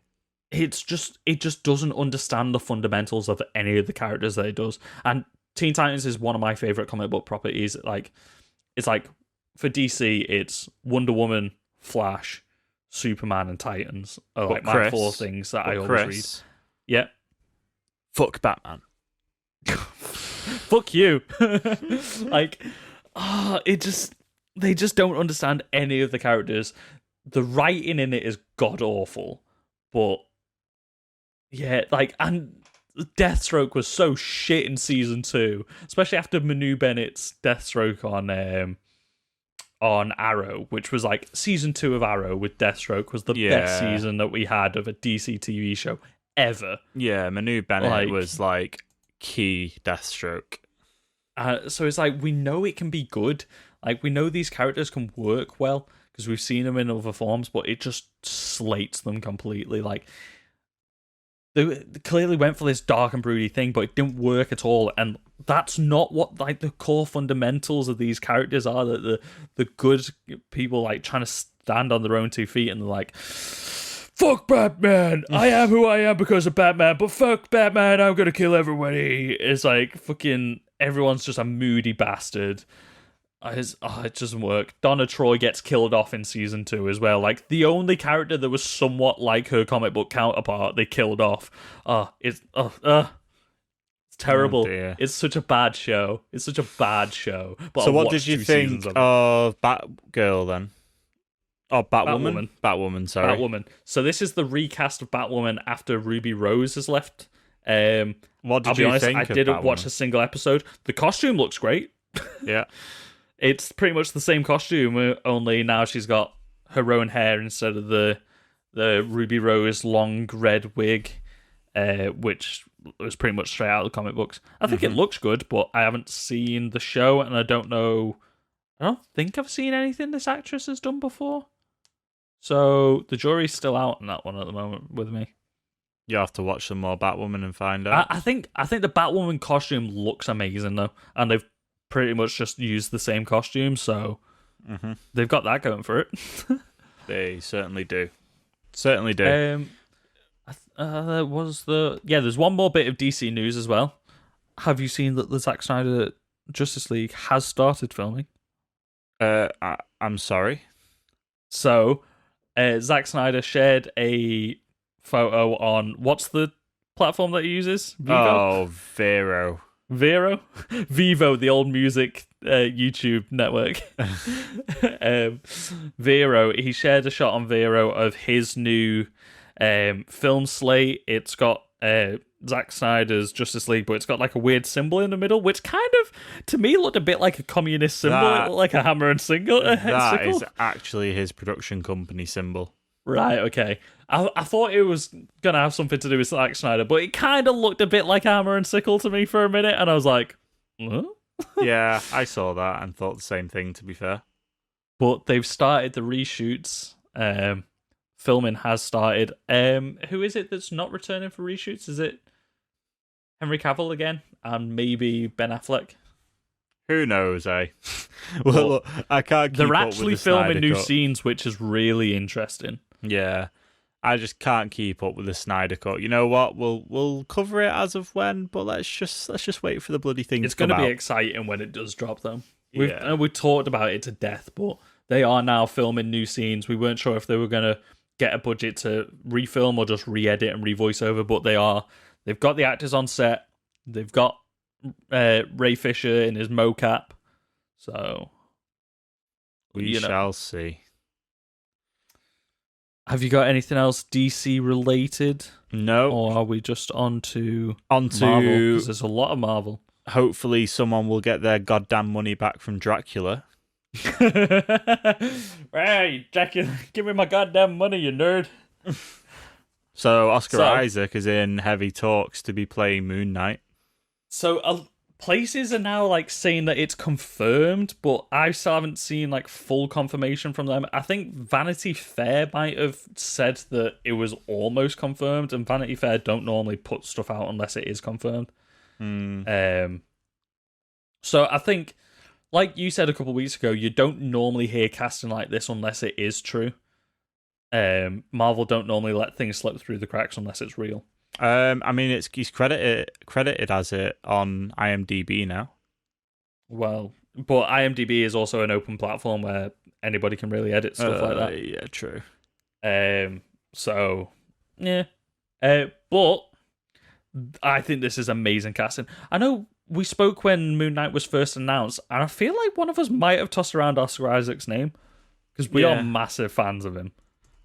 It just doesn't understand the fundamentals of any of the characters that it does. And Teen Titans is one of my favorite comic book properties. It's like for DC, it's Wonder Woman, Flash, Superman, and Titans are like my 4 things that I always read. Yeah. Fuck Batman. Fuck you. They just don't understand any of the characters. The writing in it is god awful, but yeah, and Deathstroke was so shit in season 2, especially after Manu Bennett's Deathstroke on Arrow, which was like season 2 of Arrow with Deathstroke was the best season that we had of a DC TV show ever. Yeah, Manu Bennett Like- was like key Deathstroke. So it's like, we know it can be good. Like, we know these characters can work well because we've seen them in other forms, but it just slates them completely. Like, they clearly went for this dark and broody thing, but it didn't work at all. And that's not what like the core fundamentals of these characters are. That the good people like trying to stand on their own 2 feet, and they're like, "Fuck Batman! I am who I am because of Batman, but fuck Batman! I'm gonna kill everybody." It's like fucking everyone's just a moody bastard. It doesn't work. Donna Troy gets killed off in season 2 as well. Like, the only character that was somewhat like her comic book counterpart, they killed off. It's terrible. Oh, dear. It's such a bad show. It's such a bad show. But So I what watched did you 2 think seasons of it. of Batgirl then? Oh, Batwoman. Batwoman, sorry. Batwoman. So this is the recast of Batwoman after Ruby Rose has left. What did I'll be you honest, think I of didn't watch Batwoman? a single episode. The costume looks great. Yeah. It's pretty much the same costume, only now she's got her own hair instead of the Ruby Rose long red wig, which was pretty much straight out of the comic books. I think it looks good, but I haven't seen the show, and I don't think I've seen anything this actress has done before. So the jury's still out on that one at the moment with me. You have to watch some more Batwoman and find out. I think the Batwoman costume looks amazing though, and they've pretty much just used the same costume, so they've got that going for it. They certainly do. Certainly do. There's one more bit of DC news as well. Have you seen that the Zack Snyder Justice League has started filming? I'm sorry. So, Zack Snyder shared a photo on what's the platform that he uses? Vivo? Oh, Vero. Vivo, the old music YouTube network. Vero, he shared a shot on Vero of his new film slate. It's got Zack Snyder's Justice League, but it's got like a weird symbol in the middle, which kind of, to me, looked a bit like a communist symbol. It looked like a hammer and sickle. That is actually his production company symbol. Right, okay. I thought it was going to have something to do with Zack Snyder, but it kind of looked a bit like a hammer and sickle to me for a minute, and I was like, huh? Yeah, I saw that and thought the same thing, to be fair. But they've started the reshoots. Filming has started. Who is it that's not returning for reshoots? Is it Henry Cavill again? And maybe Ben Affleck? Who knows, eh? Well, look, I can't keep They're up actually with the filming Snyder new Cut. scenes, which is really interesting. Yeah. I just can't keep up with the Snyder Cut. You know what? We'll cover it as of when, but let's just wait for the bloody thing It's to come going to be out. exciting when it does drop, though. Yeah. We've talked about it to death, but they are now filming new scenes. We weren't sure if they were going to get a budget to refilm or just re-edit and revoice over, but they are. They've got the actors on set. They've got Ray Fisher in his mocap. So We shall see. Have you got anything else DC related? No. Or are we just on to On Marvel? to 'Cause there's a lot of Marvel. hopefully someone will get their goddamn money back from Dracula. Hey, Jackie, give me my goddamn money, you nerd. So Oscar So- Isaac is in heavy talks to be playing Moon Knight. So places are now like saying that it's confirmed, but I still haven't seen like full confirmation from them. I think Vanity Fair might have said that it was almost confirmed, and Vanity Fair don't normally put stuff out unless it is confirmed. So I think, like you said a couple of weeks ago, you don't normally hear casting like this unless it is true. Marvel don't normally let things slip through the cracks unless it's real. I mean, he's credited as it on IMDb now. Well, but IMDb is also an open platform where anybody can really edit stuff like that. Yeah, true. So yeah. But I think this is amazing casting. I know we spoke when Moon Knight was first announced, and I feel like one of us might have tossed around Oscar Isaac's name because we are massive fans of him.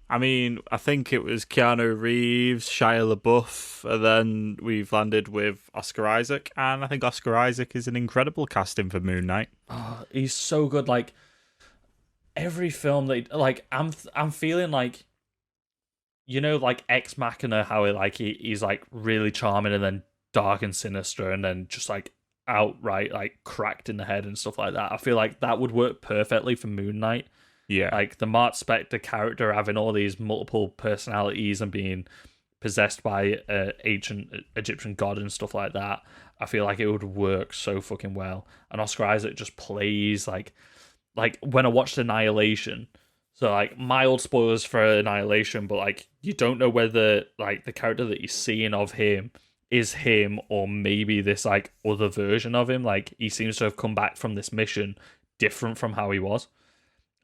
I mean, I think it was Keanu Reeves, Shia LaBeouf, and then we've landed with Oscar Isaac, and I think Oscar Isaac is an incredible casting for Moon Knight. Oh, he's so good. Like every film that, like, I'm feeling like like Ex Machina, how he's like really charming and then dark and sinister and then just like outright like cracked in the head and stuff like that. I feel like that would work perfectly for Moon Knight. Yeah. Like the Mark Spector character having all these multiple personalities and being possessed by ancient Egyptian god and stuff like that. I feel like it would work so fucking well. And Oscar Isaac just plays like when I watched Annihilation. So like mild spoilers for Annihilation, but like you don't know whether like the character that you're seeing of him is him or maybe this like other version of him. Like he seems to have come back from this mission different from how he was.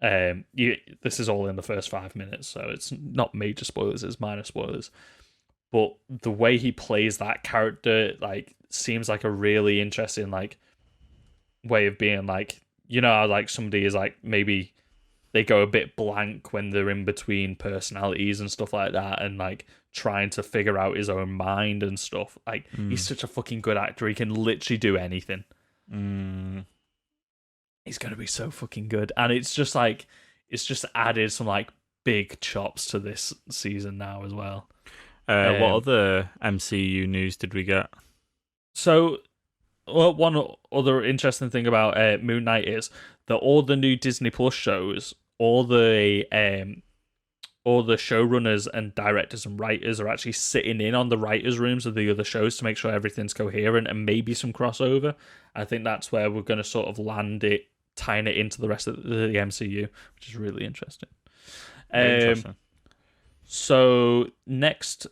This is all in the first 5 minutes, so it's not major spoilers, it's minor spoilers. But the way he plays that character like seems like a really interesting like way of being like, how like somebody is like maybe they go a bit blank when they're in between personalities and stuff like that and like trying to figure out his own mind and stuff. Like he's such a fucking good actor, he can literally do anything. He's gonna be so fucking good. And it's just added some like big chops to this season now as well. What other MCU news did we get? So, one other interesting thing about Moon Knight is that all the new Disney Plus shows, all the showrunners and directors and writers are actually sitting in on the writers' rooms of the other shows to make sure everything's coherent and maybe some crossover. I think that's where we're going to sort of land it, tying it into the rest of the MCU, which is really interesting. Interesting. So next,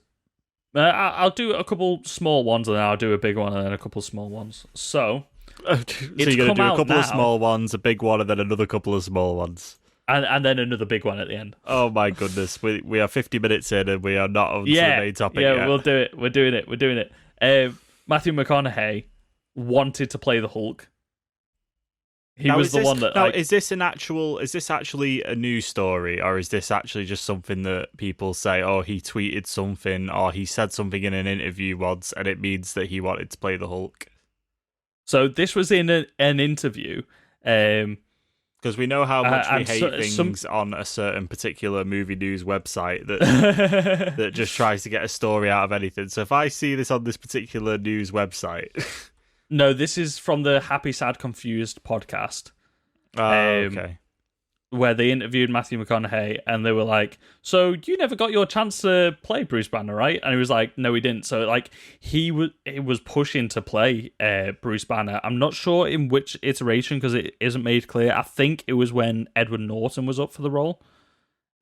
I'll do a couple small ones and then I'll do a big one and then a couple small ones. So you're going to do a couple of small ones, a big one, and then another couple of small ones. And then another big one at the end. Oh my goodness, we are 50 minutes in and we are not on to the main topic yet. Yeah, we'll do it. We're doing it. Matthew McConaughey wanted to play the Hulk. He was the one that. Now, is this actually a news story, or is this actually just something that people say? Oh, he tweeted something, or he said something in an interview once, and it means that he wanted to play the Hulk. So this was in an interview. Because we know how much we hate things on a certain particular movie news website that that just tries to get a story out of anything. So if I see this on this particular news website... No, this is from the Happy, Sad, Confused podcast. Okay. Where they interviewed Matthew McConaughey and they were like, so you never got your chance to play Bruce Banner, right? And he was like, no, he didn't. So like he was pushing to play Bruce Banner. I'm not sure in which iteration because it isn't made clear. I think it was when Edward Norton was up for the role.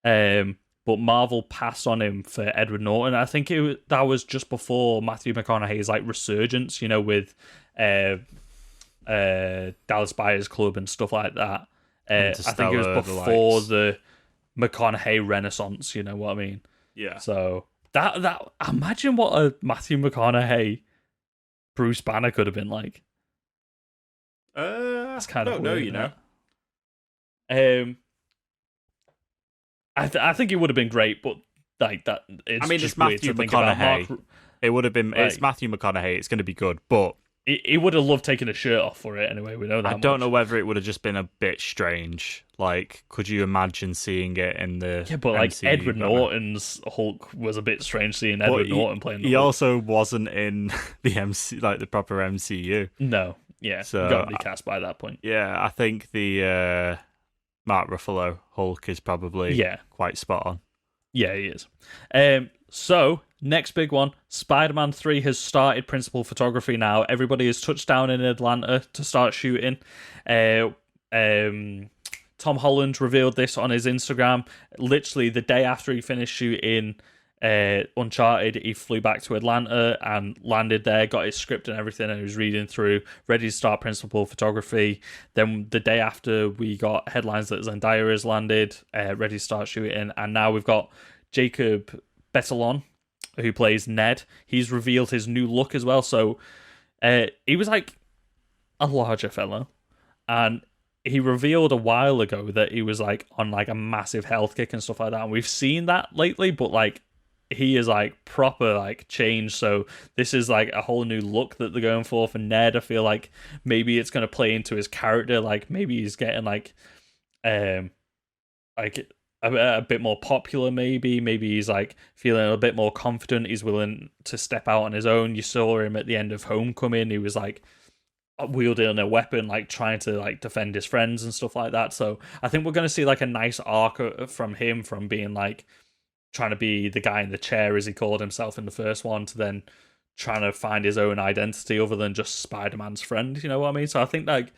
But Marvel passed on him for Edward Norton. I think that was just before Matthew McConaughey's like resurgence, with Dallas Buyers Club and stuff like that. I think it was before the McConaughey Renaissance. You know what I mean? Yeah. So that imagine what a Matthew McConaughey Bruce Banner could have been like. That's kind of weird, I think it would have been great, but like that. It's Matthew McConaughey. It would have been. It's Matthew McConaughey. It's going to be good, but he would have loved taking a shirt off for it. Anyway, we know that. I don't know whether it would have just been a bit strange. Like, could you imagine seeing it in the? Yeah, but like MCU Edward Norton's Hulk was a bit strange seeing Edward Norton playing. He also wasn't in the the proper MCU. No, yeah, so he got recast by that point. Yeah, I think the Mark Ruffalo Hulk is probably quite spot on. Yeah, he is. So, next big one, Spider-Man 3 has started principal photography now. Everybody has touched down in Atlanta to start shooting. Tom Holland revealed this on his Instagram. Literally, the day after he finished shooting Uncharted, he flew back to Atlanta and landed there, got his script and everything, and he was reading through, ready to start principal photography. Then the day after, we got headlines that Zendaya has landed, ready to start shooting, and now we've got Jacob Batalon, who plays Ned. He's revealed his new look as well. So he was like a larger fellow, and he revealed a while ago that he was like on like a massive health kick and stuff like that. And we've seen that lately, but like he is like proper like changed. So this is like a whole new look that they're going for Ned. I feel like maybe it's going to play into his character. Like maybe he's getting like a a bit more popular, maybe he's like feeling a bit more confident, he's willing to step out on his own. You saw him at the end of Homecoming, he was like wielding a weapon, like trying to like defend his friends and stuff like that. So I think we're going to see like a nice arc from him, from being like trying to be the guy in the chair, as he called himself in the first one, to then trying to find his own identity other than just Spider-Man's friend, you know what I mean? So I think like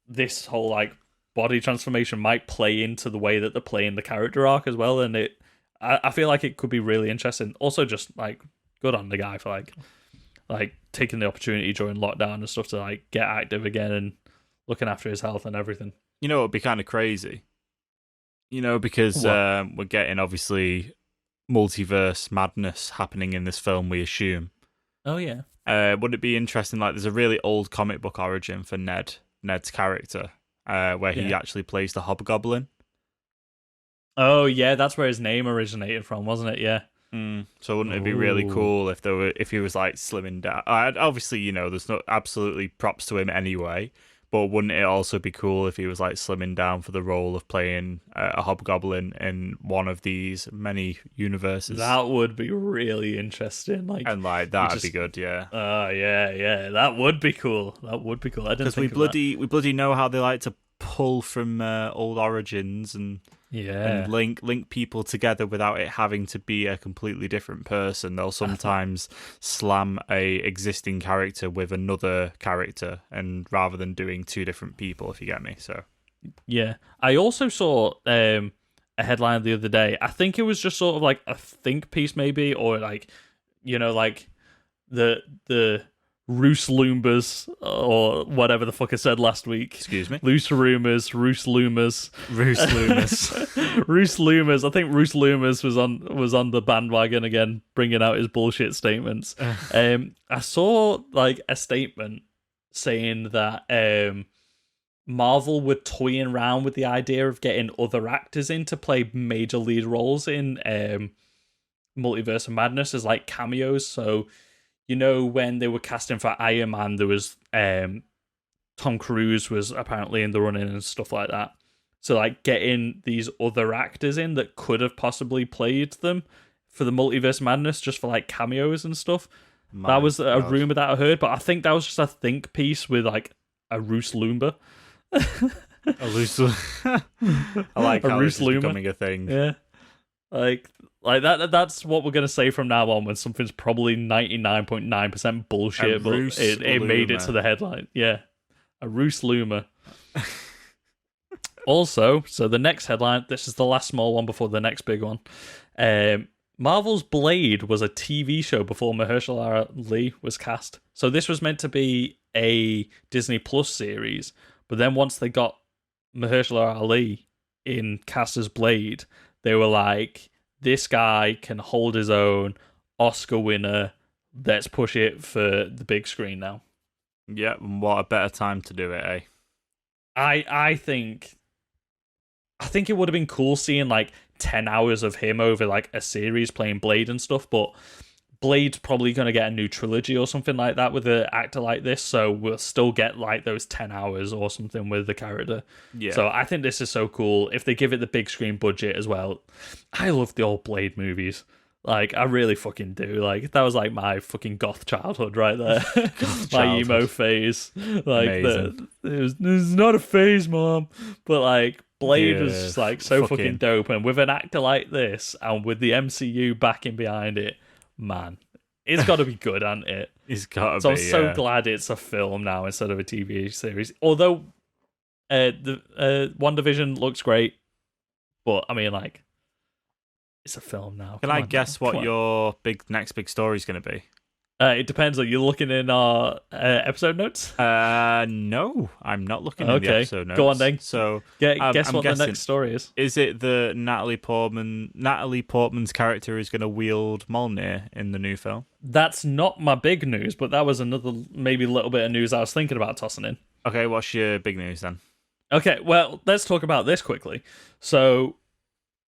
this whole like body transformation might play into the way that they're playing the character arc as well, and I feel like it could be really interesting. Also, just like good on the guy for like taking the opportunity during lockdown and stuff to like get active again and looking after his health and everything. You know, it'd be kind of crazy. You know, because we're getting obviously multiverse madness happening in this film, we assume. Oh yeah. Would it be interesting? Like, there's a really old comic book origin for Ned's character, where he actually plays the Hobgoblin. Oh yeah, that's where his name originated from, wasn't it? Yeah. So wouldn't it be really cool if he was like slimming down? Obviously, you know, there's no absolutely props to him anyway. But wouldn't it also be cool if he was like slimming down for the role of playing a Hobgoblin in one of these many universes? That would be really interesting. That'd be good, yeah. Yeah. That would be cool. I didn't think of that. We bloody know how they like to pull from old origins and link people together without it having to be a completely different person. They'll sometimes slam a existing character with another character, and rather than doing two different people, if you get me. So yeah, I also saw a headline the other day. I think it was just sort of like a think piece, maybe, or like, you know, like the Roos Loombas, or whatever the fuck I said last week. Excuse me? Loose Rumours, Roos Loombas. Roos Loombas. Roos Loombas. I think Roos Loombas was on the bandwagon again, bringing out his bullshit statements. I saw like a statement saying that Marvel were toying around with the idea of getting other actors in to play major lead roles in Multiverse of Madness as like cameos. So, you know, when they were casting for Iron Man, there was Tom Cruise was apparently in the running and stuff like that. So, like, getting these other actors in that could have possibly played them for the Multiverse Madness, just for like cameos and stuff. That was a rumor that I heard, but I think that was just a think piece with like a Roos Loomba. A loose. I like how this is becoming a thing. Yeah, like that. That's what we're gonna say from now on when something's probably 99.9% bullshit, but it made it to the headline. Yeah, a Roos Loomer. Also, so the next headline. This is the last small one before the next big one. Marvel's Blade was a TV show before Mahershala Ali was cast. So this was meant to be a Disney Plus series, but then once they got Mahershala Ali in cast as Blade, they were like, this guy can hold his own, Oscar winner, let's push it for the big screen now. Yeah, and what a better time to do it, eh? I think it would have been cool seeing like 10 hours of him over like a series playing Blade and stuff, but Blade's probably going to get a new trilogy or something like that with an actor like this, so we'll still get like those 10 hours or something with the character. Yeah. So I think this is so cool. If they give it the big screen budget as well. I love the old Blade movies. Like, I really fucking do. Like, that was like my fucking goth childhood right there. My emo phase. Like, it's not a phase, Mom. But like, Blade was just like so fucking dope. And with an actor like this, and with the MCU backing behind it, man, it's got to be good, hasn't it? It's got to be. So I'm so glad it's a film now instead of a TV series. Although the WandaVision looks great, but I mean, like, it's a film now. Can I guess what your next big story is going to be? It depends. Are you looking in our episode notes? No, I'm not looking in the episode notes. Go on then. So guess what the next story is. Is it the Natalie Portman's character is going to wield Mjolnir in the new film? That's not my big news, but that was another maybe little bit of news I was thinking about tossing in. Okay, what's your big news then? Okay, well, let's talk about this quickly. So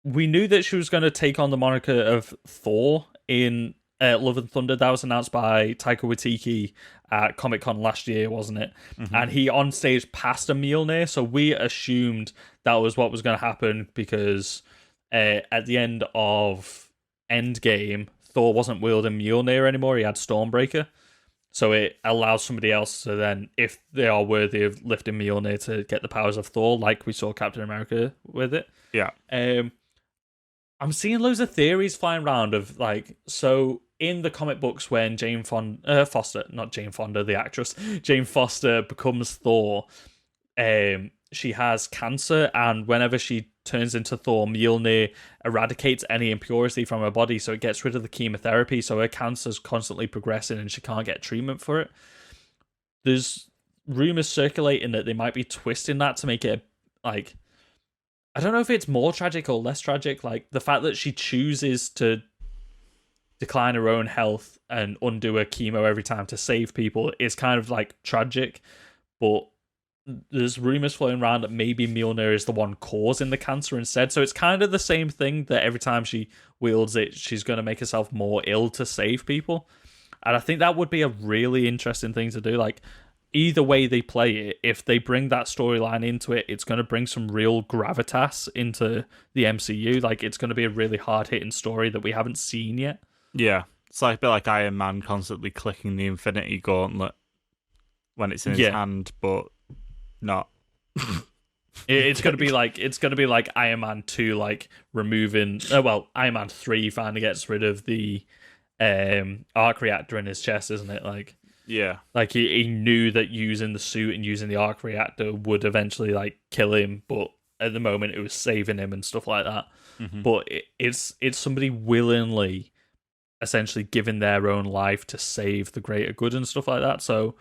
we knew that she was going to take on the moniker of Thor in Love and Thunder. That was announced by Taika Waititi at Comic-Con last year, wasn't it? Mm-hmm. And he on stage passed a Mjolnir, so we assumed that was what was going to happen because at the end of Endgame, Thor wasn't wielding Mjolnir anymore. He had Stormbreaker. So it allows somebody else to then, if they are worthy of lifting Mjolnir, to get the powers of Thor, like we saw Captain America with it. Yeah. I'm seeing loads of theories flying around of like, so in the comic books when Jane Foster, not Jane Fonda, the actress, Jane Foster becomes Thor, she has cancer, and whenever she turns into Thor, Mjolnir eradicates any impurity from her body, so it gets rid of the chemotherapy, so her cancer's constantly progressing and she can't get treatment for it. There's rumors circulating that they might be twisting that to make it like, I don't know if it's more tragic or less tragic, like the fact that she chooses to decline her own health and undo her chemo every time to save people is kind of like tragic, but there's rumors floating around that maybe Mjolnir is the one causing the cancer instead. So it's kind of the same thing, that every time she wields it, she's going to make herself more ill to save people. And I think that would be a really interesting thing to do. Like, either way they play it, if they bring that storyline into it, it's going to bring some real gravitas into the MCU. Like, it's going to be a really hard-hitting story that we haven't seen yet. Yeah. It's like a bit like Iron Man constantly clicking the Infinity Gauntlet when it's in his hand, but not. It's gonna be like Iron Man 2, like removing. Iron Man 3 finally gets rid of the arc reactor in his chest, isn't it? Like, yeah, like he knew that using the suit and using the arc reactor would eventually like kill him, but at the moment it was saving him and stuff like that. Mm-hmm. But it's somebody willingly, essentially giving their own life to save the greater good and stuff like that. So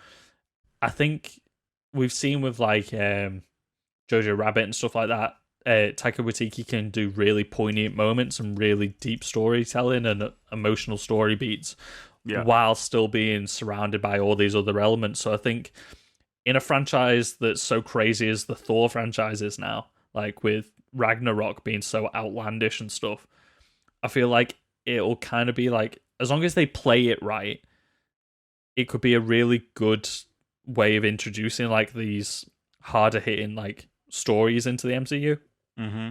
I think we've seen with like Jojo Rabbit and stuff like that, Taika Waititi can do really poignant moments and really deep storytelling and emotional story beats, while still being surrounded by all these other elements. So I think in a franchise that's so crazy as the Thor franchise is now, like with Ragnarok being so outlandish and stuff, I feel like it'll kind of be like, as long as they play it right, it could be a really good way of introducing like these harder hitting like stories into the MCU. Mm-hmm.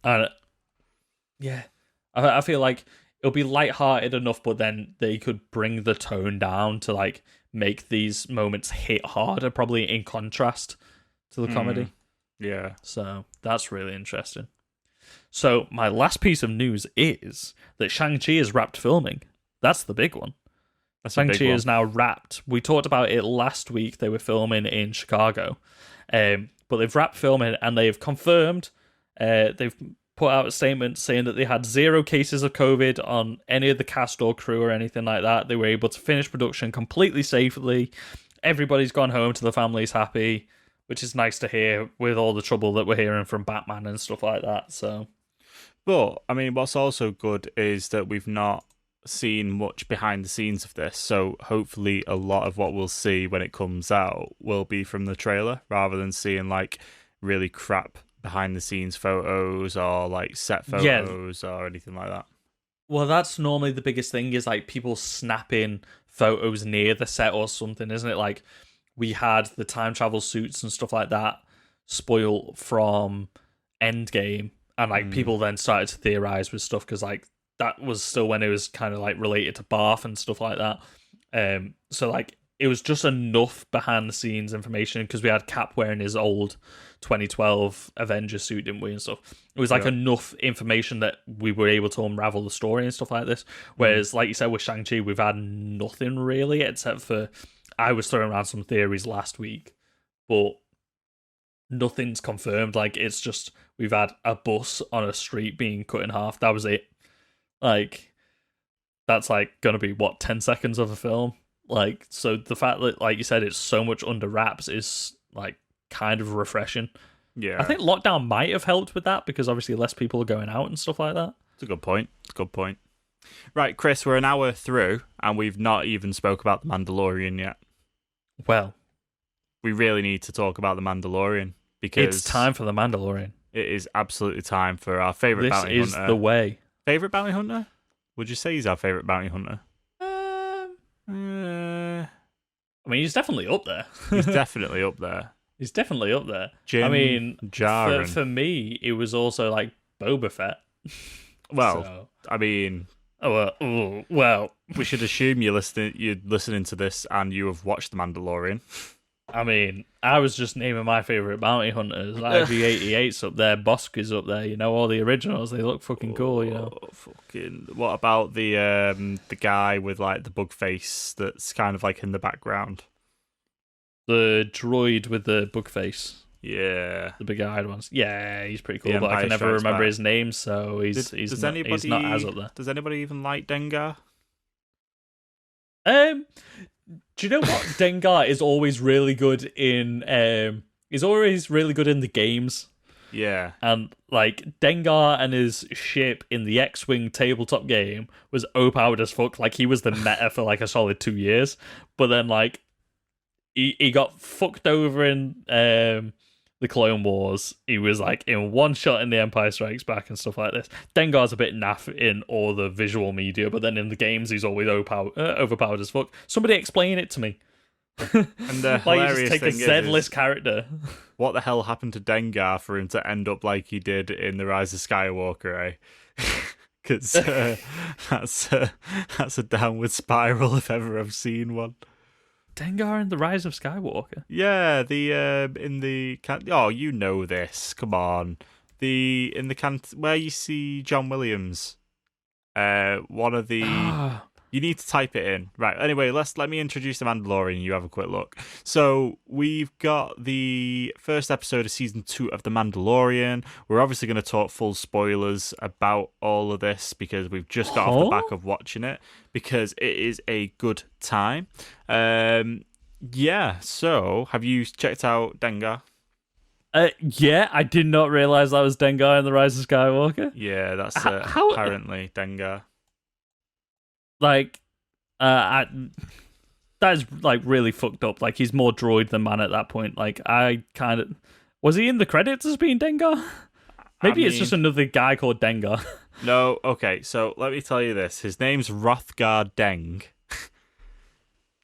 And yeah, I feel like it'll be lighthearted enough, but then they could bring the tone down to like make these moments hit harder, probably in contrast to the comedy. Yeah. So that's really interesting. So my last piece of news is that Shang-Chi is wrapped filming. That's the big one. Shang-Chi is now wrapped. We talked about it last week. They were filming in Chicago. But they've wrapped filming and they've confirmed, they've put out a statement saying that they had 0 cases of COVID on any of the cast or crew or anything like that. They were able to finish production completely safely. Everybody's gone home to the families happy, which is nice to hear with all the trouble that we're hearing from Batman and stuff like that. So, but I mean, what's also good is that we've not seen much behind the scenes of this, so hopefully a lot of what we'll see when it comes out will be from the trailer, rather than seeing like really crap behind the scenes photos or like set photos or anything like that. Well, that's normally the biggest thing, is like people snapping photos near the set or something, isn't it? Like, we had the time travel suits and stuff like that spoil from Endgame, and like people then started to theorize with stuff, because like that was still when it was kind of like related to Barf and stuff like that. So like it was just enough behind the scenes information, because we had Cap wearing his old 2012 Avengers suit, didn't we, and stuff. It was like enough information that we were able to unravel the story and stuff like this. Whereas, like you said, with Shang-Chi, we've had nothing really, except for, I was throwing around some theories last week, but nothing's confirmed. Like, it's just, we've had a bus on a street being cut in half. That was it. Like, that's like going to be, 10 seconds of a film? Like, so the fact that, like you said, it's so much under wraps is like kind of refreshing. Yeah. I think lockdown might have helped with that, because obviously less people are going out and stuff like that. It's a good point. Right, Chris, we're an hour through and we've not even spoke about The Mandalorian yet. Well, we really need to talk about The Mandalorian, because it's time for The Mandalorian. It is absolutely time for our favourite bounty hunter. This is the way. Favourite bounty hunter? Would you say he's our favourite bounty hunter? I mean, he's definitely up there. He's definitely up there. He's definitely up there. Jin I mean, Djarin. for me, it was also like Boba Fett. Well, So- I mean, well, we should assume you're listening to this and you have watched The Mandalorian. I mean, I was just naming my favorite bounty hunters. IG-88's up there, Bosk is up there. You know, all the originals. They look fucking cool. You know. Oh, fucking. What about the guy with like the bug face that's kind of like in the background? The droid with the bug face, Yeah. the big-eyed ones. Yeah, he's pretty cool, The but I Empire can never Strikes remember Back. his name, so he's not as up there. Does anybody even like Dengar? Do you know what? Dengar is always really good in. He's always really good in the games. Yeah. And like Dengar and his ship in the X-Wing tabletop game was overpowered as fuck. Like he was the meta for like a solid 2 years, but then like he got fucked over in the Clone Wars. He was like in one shot in the Empire Strikes Back and stuff like this. Dengar's a bit naff in all the visual media, but then in the games he's always overpowered as fuck. Somebody explain it to me. And the Like you hilarious just take a thing Z-list is, character. what the hell happened to Dengar for him to end up like he did in The Rise of Skywalker, eh? Because that's a downward spiral if ever I've seen one. Dengar and the Rise of Skywalker. Yeah, oh, you know this. Come on, in the where you see John Williams, one of the. You need to type it in. Right, anyway, let me introduce The Mandalorian and you have a quick look. So, we've got the first episode of Season 2 of The Mandalorian. We're obviously going to talk full spoilers about all of this because we've just got off the back of watching it because it is a good time. Yeah, so, have you checked out Dengar? Yeah, I did not realize that was Dengar in the Rise of Skywalker. Yeah, that's How- apparently Dengar. Like, that is like really fucked up. Like, he's more droid than man at that point. Like, was he in the credits as being Dengar? Maybe it's just another guy called Dengar. No, okay. So let me tell you this: his name's Hrothgar Deng.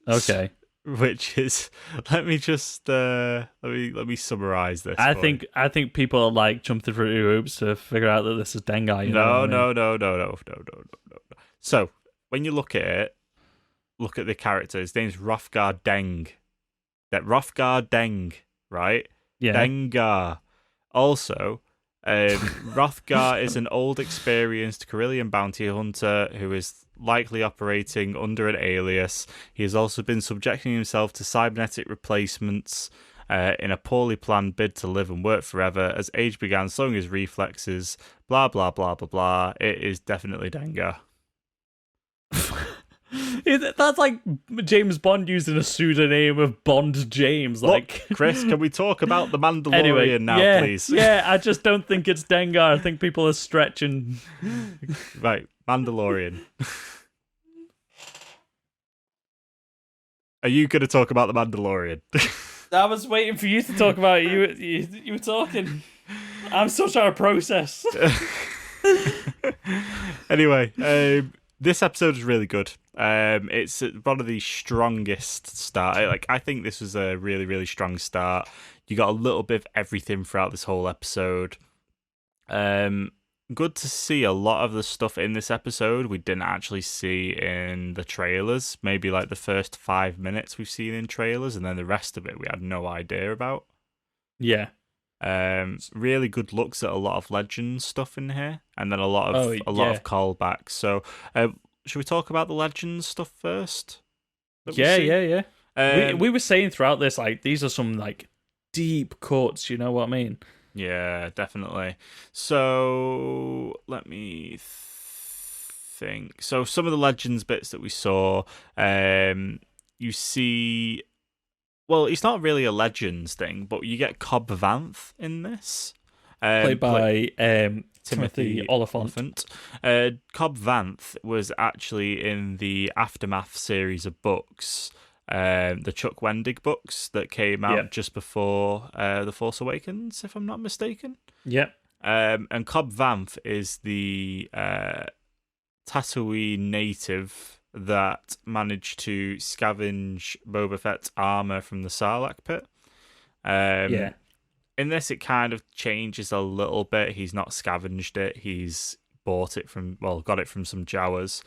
Okay, Which is, let me summarize this. I think people are like jumping through hoops to figure out that this is Dengar. You know what I mean? No. So when you look at the character. His name's Hrothgar Deng. That Hrothgar Deng, right? Yeah. Dengar. Also, Hrothgar is an old, experienced Corellian bounty hunter who is likely operating under an alias. He has also been subjecting himself to cybernetic replacements in a poorly planned bid to live and work forever. As age began slowing his reflexes, blah, blah, blah, blah, blah. It is definitely Dengar. That's like James Bond using a pseudonym of Bond James. Like, Look, Chris, can we talk about the Mandalorian anyway, now, please? Yeah, I just don't think it's Dengar. I think people are stretching. Right, Mandalorian. Are you going to talk about the Mandalorian? I was waiting for you to talk about it. You were talking. I'm still trying to process. Anyway, this episode is really good. It's one of the strongest start. I think this was a really, really strong start. You got a little bit of everything throughout this whole episode. Good to see a lot of the stuff in this episode we didn't actually see in the trailers. Maybe like the first 5 minutes we've seen in trailers, and then the rest of it we had no idea about. Yeah. Really good looks at a lot of Legends stuff in here, and then a lot of callbacks. So, should we talk about the Legends stuff first? Yeah. We were saying throughout this, like, these are some like deep cuts. You know what I mean? Yeah, definitely. So let me think. So some of the Legends bits that we saw, you see. Well, it's not really a Legends thing, but you get Cobb Vanth in this. Played by Timothy Oliphant. Cobb Vanth was actually in the Aftermath series of books, the Chuck Wendig books that came out just before The Force Awakens, if I'm not mistaken. Yep. And Cobb Vanth is the Tatooine native that managed to scavenge Boba Fett's armor from the Sarlacc pit. Yeah. In this, it kind of changes a little bit. He's not scavenged it. He's got it from some Jawas.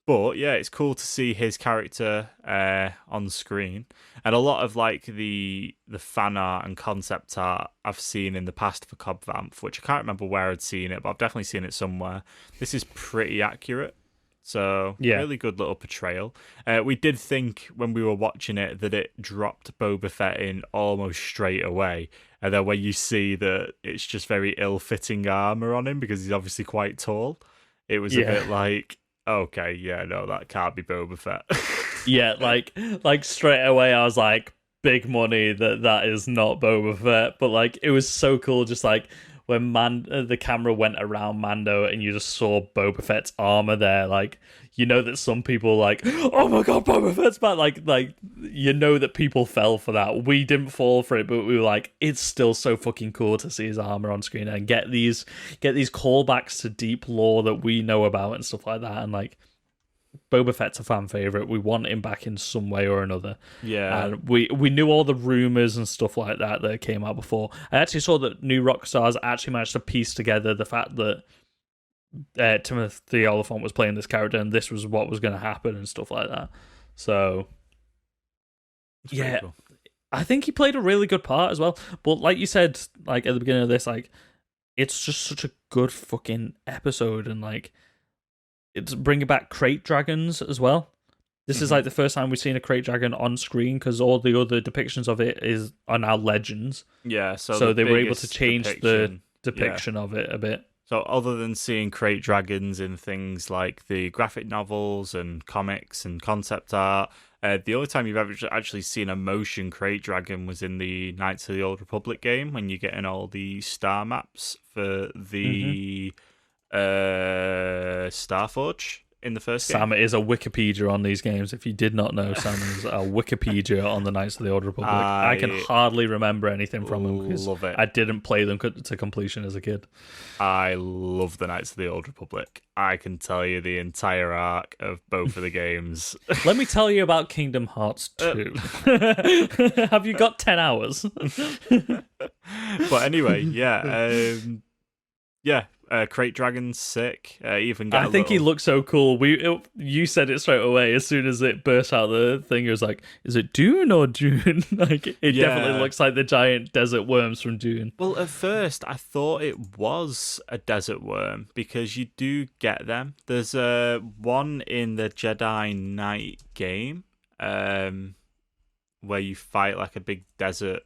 But yeah, it's cool to see his character on screen, and a lot of like the fan art and concept art I've seen in the past for Cobb Vanth, which I can't remember where I'd seen it, but I've definitely seen it somewhere. This is pretty accurate, so really good little portrayal. We did think when we were watching it that it dropped Boba Fett in almost straight away, and then when you see that it's just very ill-fitting armor on him because he's obviously quite tall, it was a bit like, okay, yeah, no, that can't be Boba Fett. Yeah, like straight away I was like, big money that is not Boba Fett. But like, it was so cool, just like when the camera went around Mando and you just saw Boba Fett's armor there. Like, you know that some people like, oh my god, Boba Fett's back. Like you know that people fell for that. We didn't fall for it, but we were like, it's still so fucking cool to see his armor on screen and get these callbacks to deep lore that we know about and stuff like that. And like, Boba Fett's a fan favorite. We want him back in some way or another. Yeah, and we knew all the rumors and stuff like that came out before. I actually saw that New Rockstars actually managed to piece together the fact that Timothy Oliphant was playing this character and this was what was going to happen and stuff like that. So cool. I think he played a really good part as well. But like you said, like at the beginning of this, like it's just such a good fucking episode, and like it's bringing back crate dragons as well. This is like the first time we've seen a crate dragon on screen, because all the other depictions of it are now legends. Yeah, so they were able to change the depiction of it a bit. So other than seeing crate dragons in things like the graphic novels and comics and concept art, the only time you've ever actually seen a motion crate dragon was in the Knights of the Old Republic game, when you're getting all the star maps for the Starforge in the first game. Sam is a Wikipedia on these games. If you did not know, Sam is a Wikipedia on the Knights of the Old Republic. I can hardly remember anything from them because I didn't play them to completion as a kid. I love the Knights of the Old Republic. I can tell you the entire arc of both of the games. Let me tell you about Kingdom Hearts 2. Have you got 10 hours? But anyway, Crate Dragon's sick. Even I think he looks so cool. You said it straight away as soon as it burst out the thing. It was like, is it Dune or Dune? Like, it definitely looks like the giant desert worms from Dune. Well, at first I thought it was a desert worm because you do get them. There's one in the Jedi Knight game where you fight like a big desert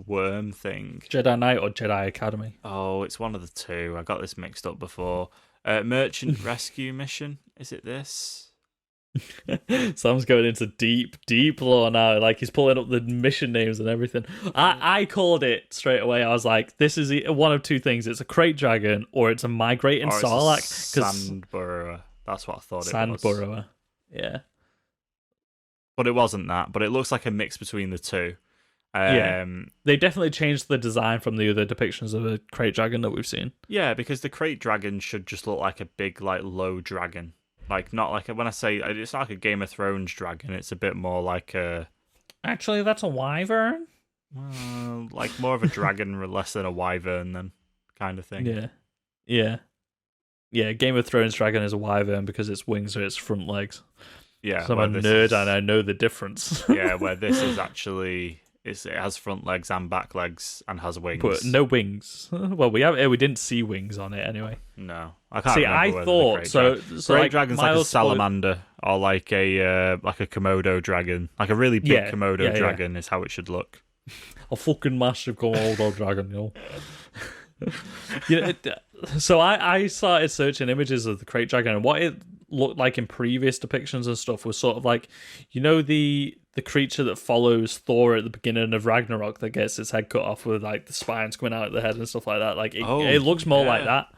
worm thing. Jedi Knight or Jedi Academy? Oh, it's one of the two. I got this mixed up before. Merchant Rescue Mission. Is it this? Sam's going into deep lore now. Like, he's pulling up the mission names and everything. I called it straight away. I was like, this is one of two things. It's a crate dragon or it's a migrating Sarlacc. Sand burrower. That's what I thought it was. Sand burrower. Yeah. But it wasn't that. But it looks like a mix between the two. They definitely changed the design from the other depictions of a crate dragon that we've seen. Yeah, because the crate dragon should just look like a big, like, low dragon. Like, not like when I say it's not like a Game of Thrones dragon. It's a bit more like a. Actually, that's a wyvern. Like more of a dragon, less than a wyvern, then kind of thing. Yeah. Game of Thrones dragon is a wyvern because its wings are its front legs. Yeah, so I'm a nerd and I know the difference. Yeah, where this is actually. It has front legs and back legs and has wings, but no wings. Well, we didn't see wings on it anyway. No, I can't. See, I thought so. Great dragon's like a salamander or like a Komodo dragon, like a really big Komodo dragon is how it should look. A fucking massive Komodo dragon, So I started searching images of the crate dragon, and what it looked like in previous depictions and stuff was sort of like, the creature that follows Thor at the beginning of Ragnarok that gets its head cut off with like the spines coming out of the head and stuff like that. Like it looks more like that.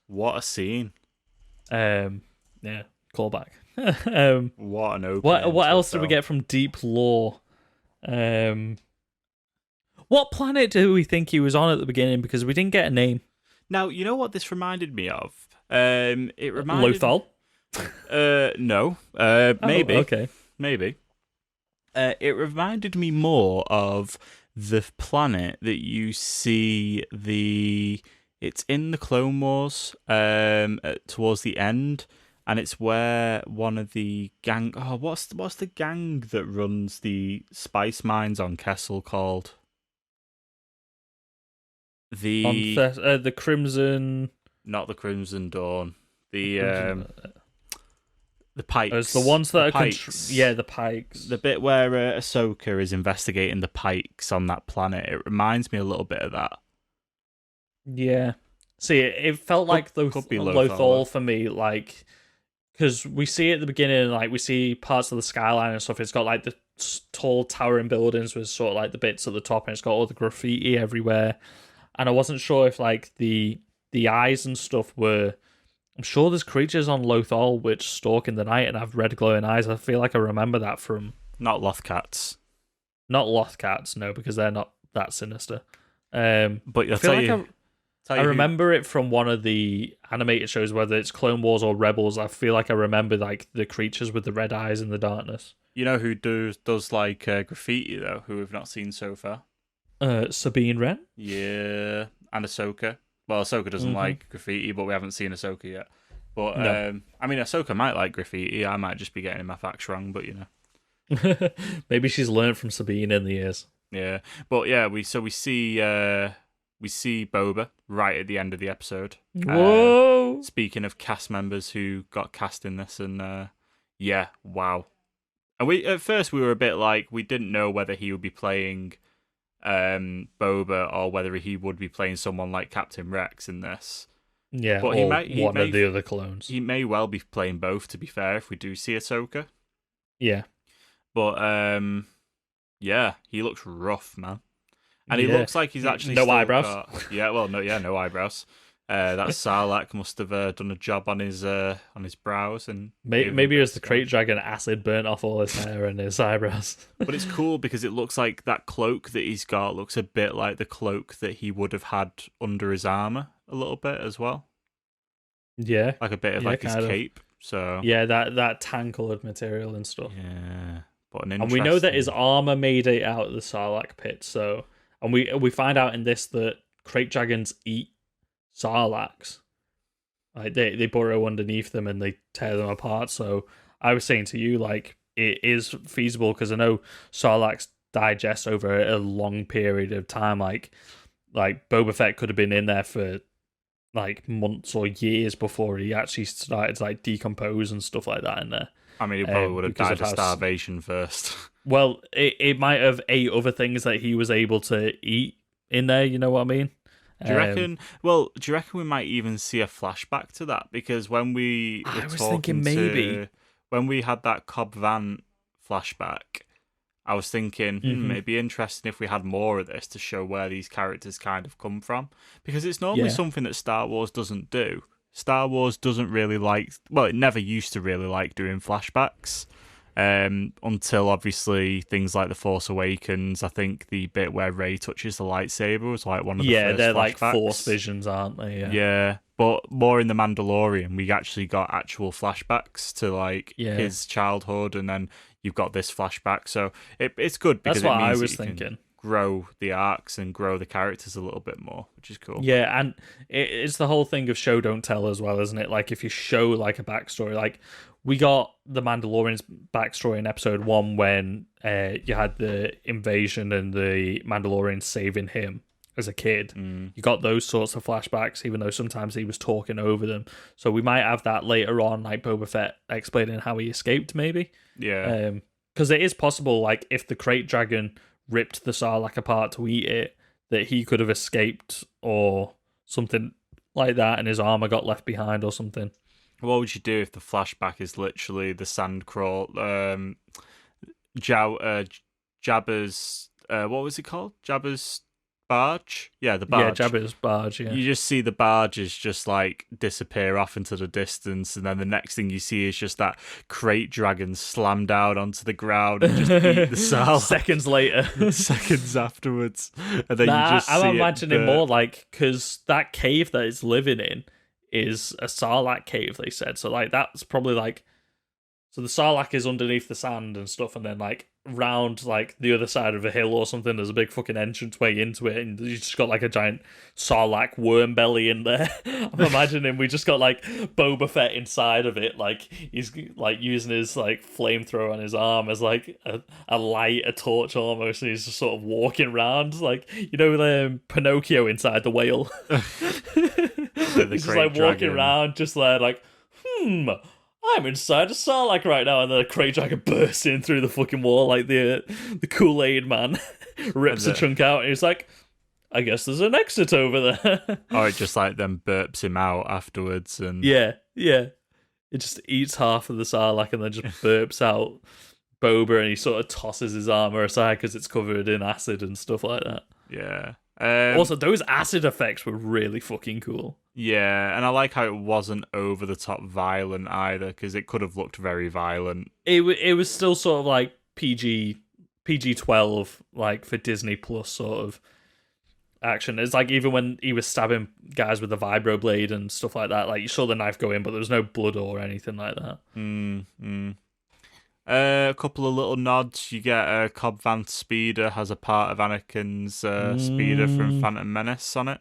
What a scene! Callback. What an opening. What else did we get from Deep Lore? What planet do we think he was on at the beginning? Because we didn't get a name. Now, you know what this reminded me of? It reminded Lothal? No. Maybe. Okay. Maybe. It reminded me more of the planet that you see it's in the Clone Wars towards the end, and it's where one of the gang what's the gang that runs the spice mines on Kessel called? The Crimson, Not the Crimson Dawn. The Crimson, Pikes. it's the ones that the are Pikes. the Pikes. The bit where Ahsoka is investigating the Pikes on that planet. It reminds me a little bit of that. Yeah. See, it felt like could be Lothal for me, like, because we see at the beginning, like, we see parts of the skyline and stuff. It's got, like, the tall towering buildings with sort of, like, the bits at the top, and it's got all the graffiti everywhere. And I wasn't sure if, like, the eyes and stuff were... I'm sure there's creatures on Lothal which stalk in the night and have red glowing eyes. I feel like I remember that from... Not Lothcats. Not Lothcats, no, because they're not that sinister. But I remember it from one of the animated shows, whether it's Clone Wars or Rebels. I feel like I remember like the creatures with the red eyes in the darkness. You know who does like graffiti though? Who we've not seen so far? Sabine Wren. Yeah, and Ahsoka. Well, Ahsoka doesn't like graffiti, but we haven't seen Ahsoka yet. But No. I mean, Ahsoka might like graffiti. I might just be getting my facts wrong, but you know. Maybe she's learned from Sabine in the years. Yeah, but yeah, we see Boba right at the end of the episode. Whoa! Speaking of cast members who got cast in this, and yeah, wow. And we at first we were a bit like we didn't know whether he would be playing Boba or whether he would be playing someone like Captain Rex in this. Yeah, but or one of the other clones. He may well be playing both. To be fair, if we do see Ahsoka. Yeah, but yeah, he looks rough, man. And he looks like he's actually no still eyebrows. No eyebrows. That Sarlacc must have done a job on his brows, and maybe as the crate dragon, acid burnt off all his hair and his eyebrows. But it's cool because it looks like that cloak that he's got looks a bit like the cloak that he would have had under his armor a little bit as well. Yeah, like a bit of like his cape. So yeah, that tan coloured material and stuff. Yeah, but and we know that his armor made it out of the Sarlacc pit. So, and we find out in this that crate dragons eat Sarlaccs. Like they burrow underneath them and they tear them apart. So I was saying to you, like, it is feasible because I know Sarlaccs digest over a long period of time. Like Boba Fett could have been in there for like months or years before he actually started to like decompose and stuff like that in there. I mean, he probably would have died of starvation first. Well, it might have ate other things that he was able to eat in there. You know what I mean? Do you reckon? Well, do you reckon we might even see a flashback to that? Because when we were talking when we had that Cobb Vanth flashback, I was thinking it'd be interesting if we had more of this to show where these characters kind of come from. Because it's normally something that Star Wars doesn't do. Star Wars doesn't really like. Well, it never used to really like doing flashbacks. Until obviously things like The Force Awakens. I think the bit where Rey touches the lightsaber was like one of the first they're flashbacks. like Force visions, aren't they? Yeah, but more in The Mandalorian, we actually got actual flashbacks to like his childhood, and then you've got this flashback. So it's good because that's what it means I was that you thinking. Can grow the arcs and grow the characters a little bit more, which is cool. Yeah, and it's the whole thing of show don't tell as well, isn't it? Like if you show like a backstory, like we got the Mandalorian's backstory in episode 1 when you had the invasion and the Mandalorian saving him as a kid. You got those sorts of flashbacks, even though sometimes he was talking over them. So we might have that later on, like Boba Fett explaining how he escaped, maybe. Yeah. Because it is possible, like if the crate dragon ripped the Sarlacc apart to eat it, that he could have escaped or something like that, and his armor got left behind or something. What would you do if the flashback is literally the sandcrawl? Jabba's what was it called? Jabba's barge? Yeah, the barge. Yeah, Jabba's barge, yeah. You just see the barges just like disappear off into the distance, and then the next thing you see is just that crate dragon slam down onto the ground and just eat the Sarlacc. Seconds afterwards. And then you just I'm imagining more like, because that cave that it's living in is a Sarlacc cave, they said. So like that's probably like, so the Sarlacc is underneath the sand and stuff, and then like round like the other side of a hill or something. There's a big fucking entrance way into it, and you just got like a giant Sarlacc worm belly in there. I'm imagining we just got like Boba Fett inside of it, like he's like using his like flamethrower on his arm as like a light, a torch almost, and he's just sort of walking around like Pinocchio inside the whale. He's just like walking around, just there like I'm inside a Sarlacc right now, and then a Krayt Dragon bursts in through the fucking wall like the Kool-Aid man, rips a chunk out, and he's like, I guess there's an exit over there. Or it just like then burps him out afterwards, and yeah. It just eats half of the Sarlacc and then just burps out Boba, and he sort of tosses his armor aside because it's covered in acid and stuff like that. Yeah. Also, those acid effects were really fucking cool. Yeah, and I like how it wasn't over the top violent either, because it could have looked very violent. It was still sort of like PG-12, like for Disney Plus sort of action. It's like even when he was stabbing guys with the vibroblade and stuff like that, like you saw the knife go in, but there was no blood or anything like that. A couple of little nods. You get Cobb Vanth's speeder has a part of Anakin's speeder from Phantom Menace on it.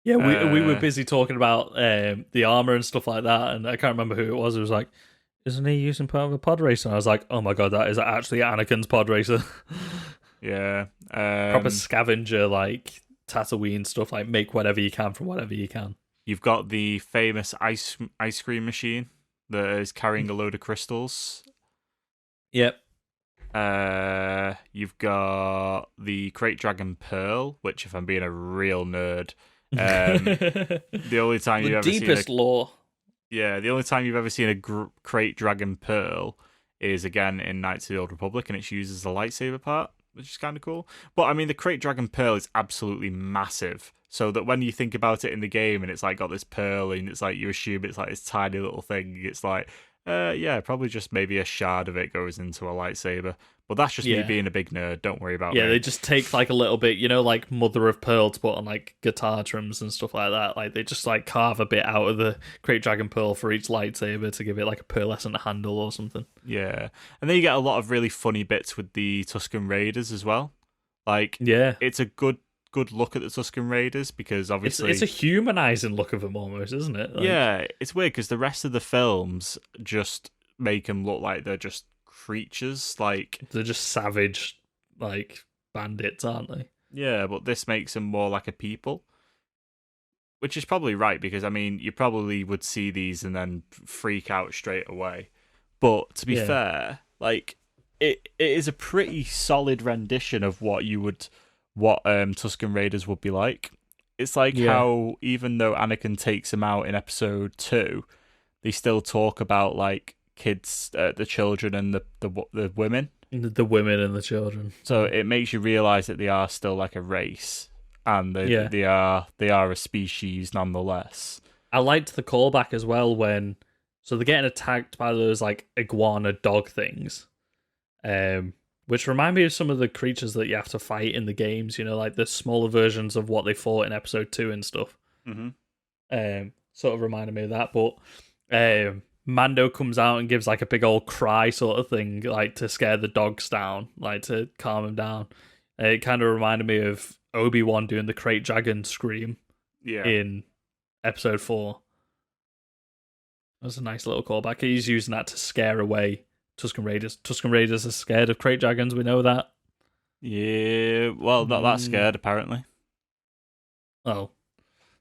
Yeah, we were busy talking about the armor and stuff like that, and I can't remember who it was. It was like, isn't he using part of a pod racer? And I was like, oh my god, that is actually Anakin's pod racer. Yeah. Proper scavenger, like Tatooine stuff, like make whatever you can from whatever you can. You've got the famous ice cream machine that is carrying a load of crystals. Yep. You've got the Krayt Dragon Pearl, which, if I'm being a real nerd, the only time you've ever seen deepest lore. Yeah, the only time you've ever seen a Krayt Dragon Pearl is again in Knights of the Old Republic, and it's used as the lightsaber part, which is kind of cool. But I mean, the Krayt Dragon Pearl is absolutely massive, so that when you think about it in the game, and it's like got this pearl, and it's like you assume it's like this tiny little thing. It's like, yeah, probably just maybe a shard of it goes into a lightsaber. But that's just me being a big nerd. Don't worry about Yeah, me. they just take like a little bit, like mother of pearl to put on like guitar trims and stuff like that. Like they just like carve a bit out of the Krayt Dragon Pearl for each lightsaber to give it like a pearlescent handle or something. Yeah, and then you get a lot of really funny bits with the Tusken Raiders as well. Like, it's a good look at the Tusken Raiders, because obviously it's a humanizing look of them almost, isn't it? Like, yeah, it's weird because the rest of the films just make them look like they're just creatures, like they're just savage, like bandits, aren't they? Yeah, but this makes them more like a people, which is probably right, because I mean, you probably would see these and then freak out straight away. But to be fair, like it is a pretty solid rendition of what Tusken Raiders would be like. It's like how even though Anakin takes them out in episode 2, they still talk about like kids, the children, and the women. The women and the children. So it makes you realize that they are still like a race, and they are a species nonetheless. I liked the callback as well when they're getting attacked by those like iguana dog things, which remind me of some of the creatures that you have to fight in the games. Like the smaller versions of what they fought in episode 2 and stuff. Mm-hmm. Sort of reminded me of that, but Mando comes out and gives like a big old cry sort of thing, like to scare the dogs down, like to calm them down. It kind of reminded me of Obi-Wan doing the Krayt Dragon scream in episode 4. That was a nice little callback. He's using that to scare away Tusken Raiders. Tusken Raiders are scared of Krayt Dragons, we know that. Yeah, well, not that scared, apparently. Oh.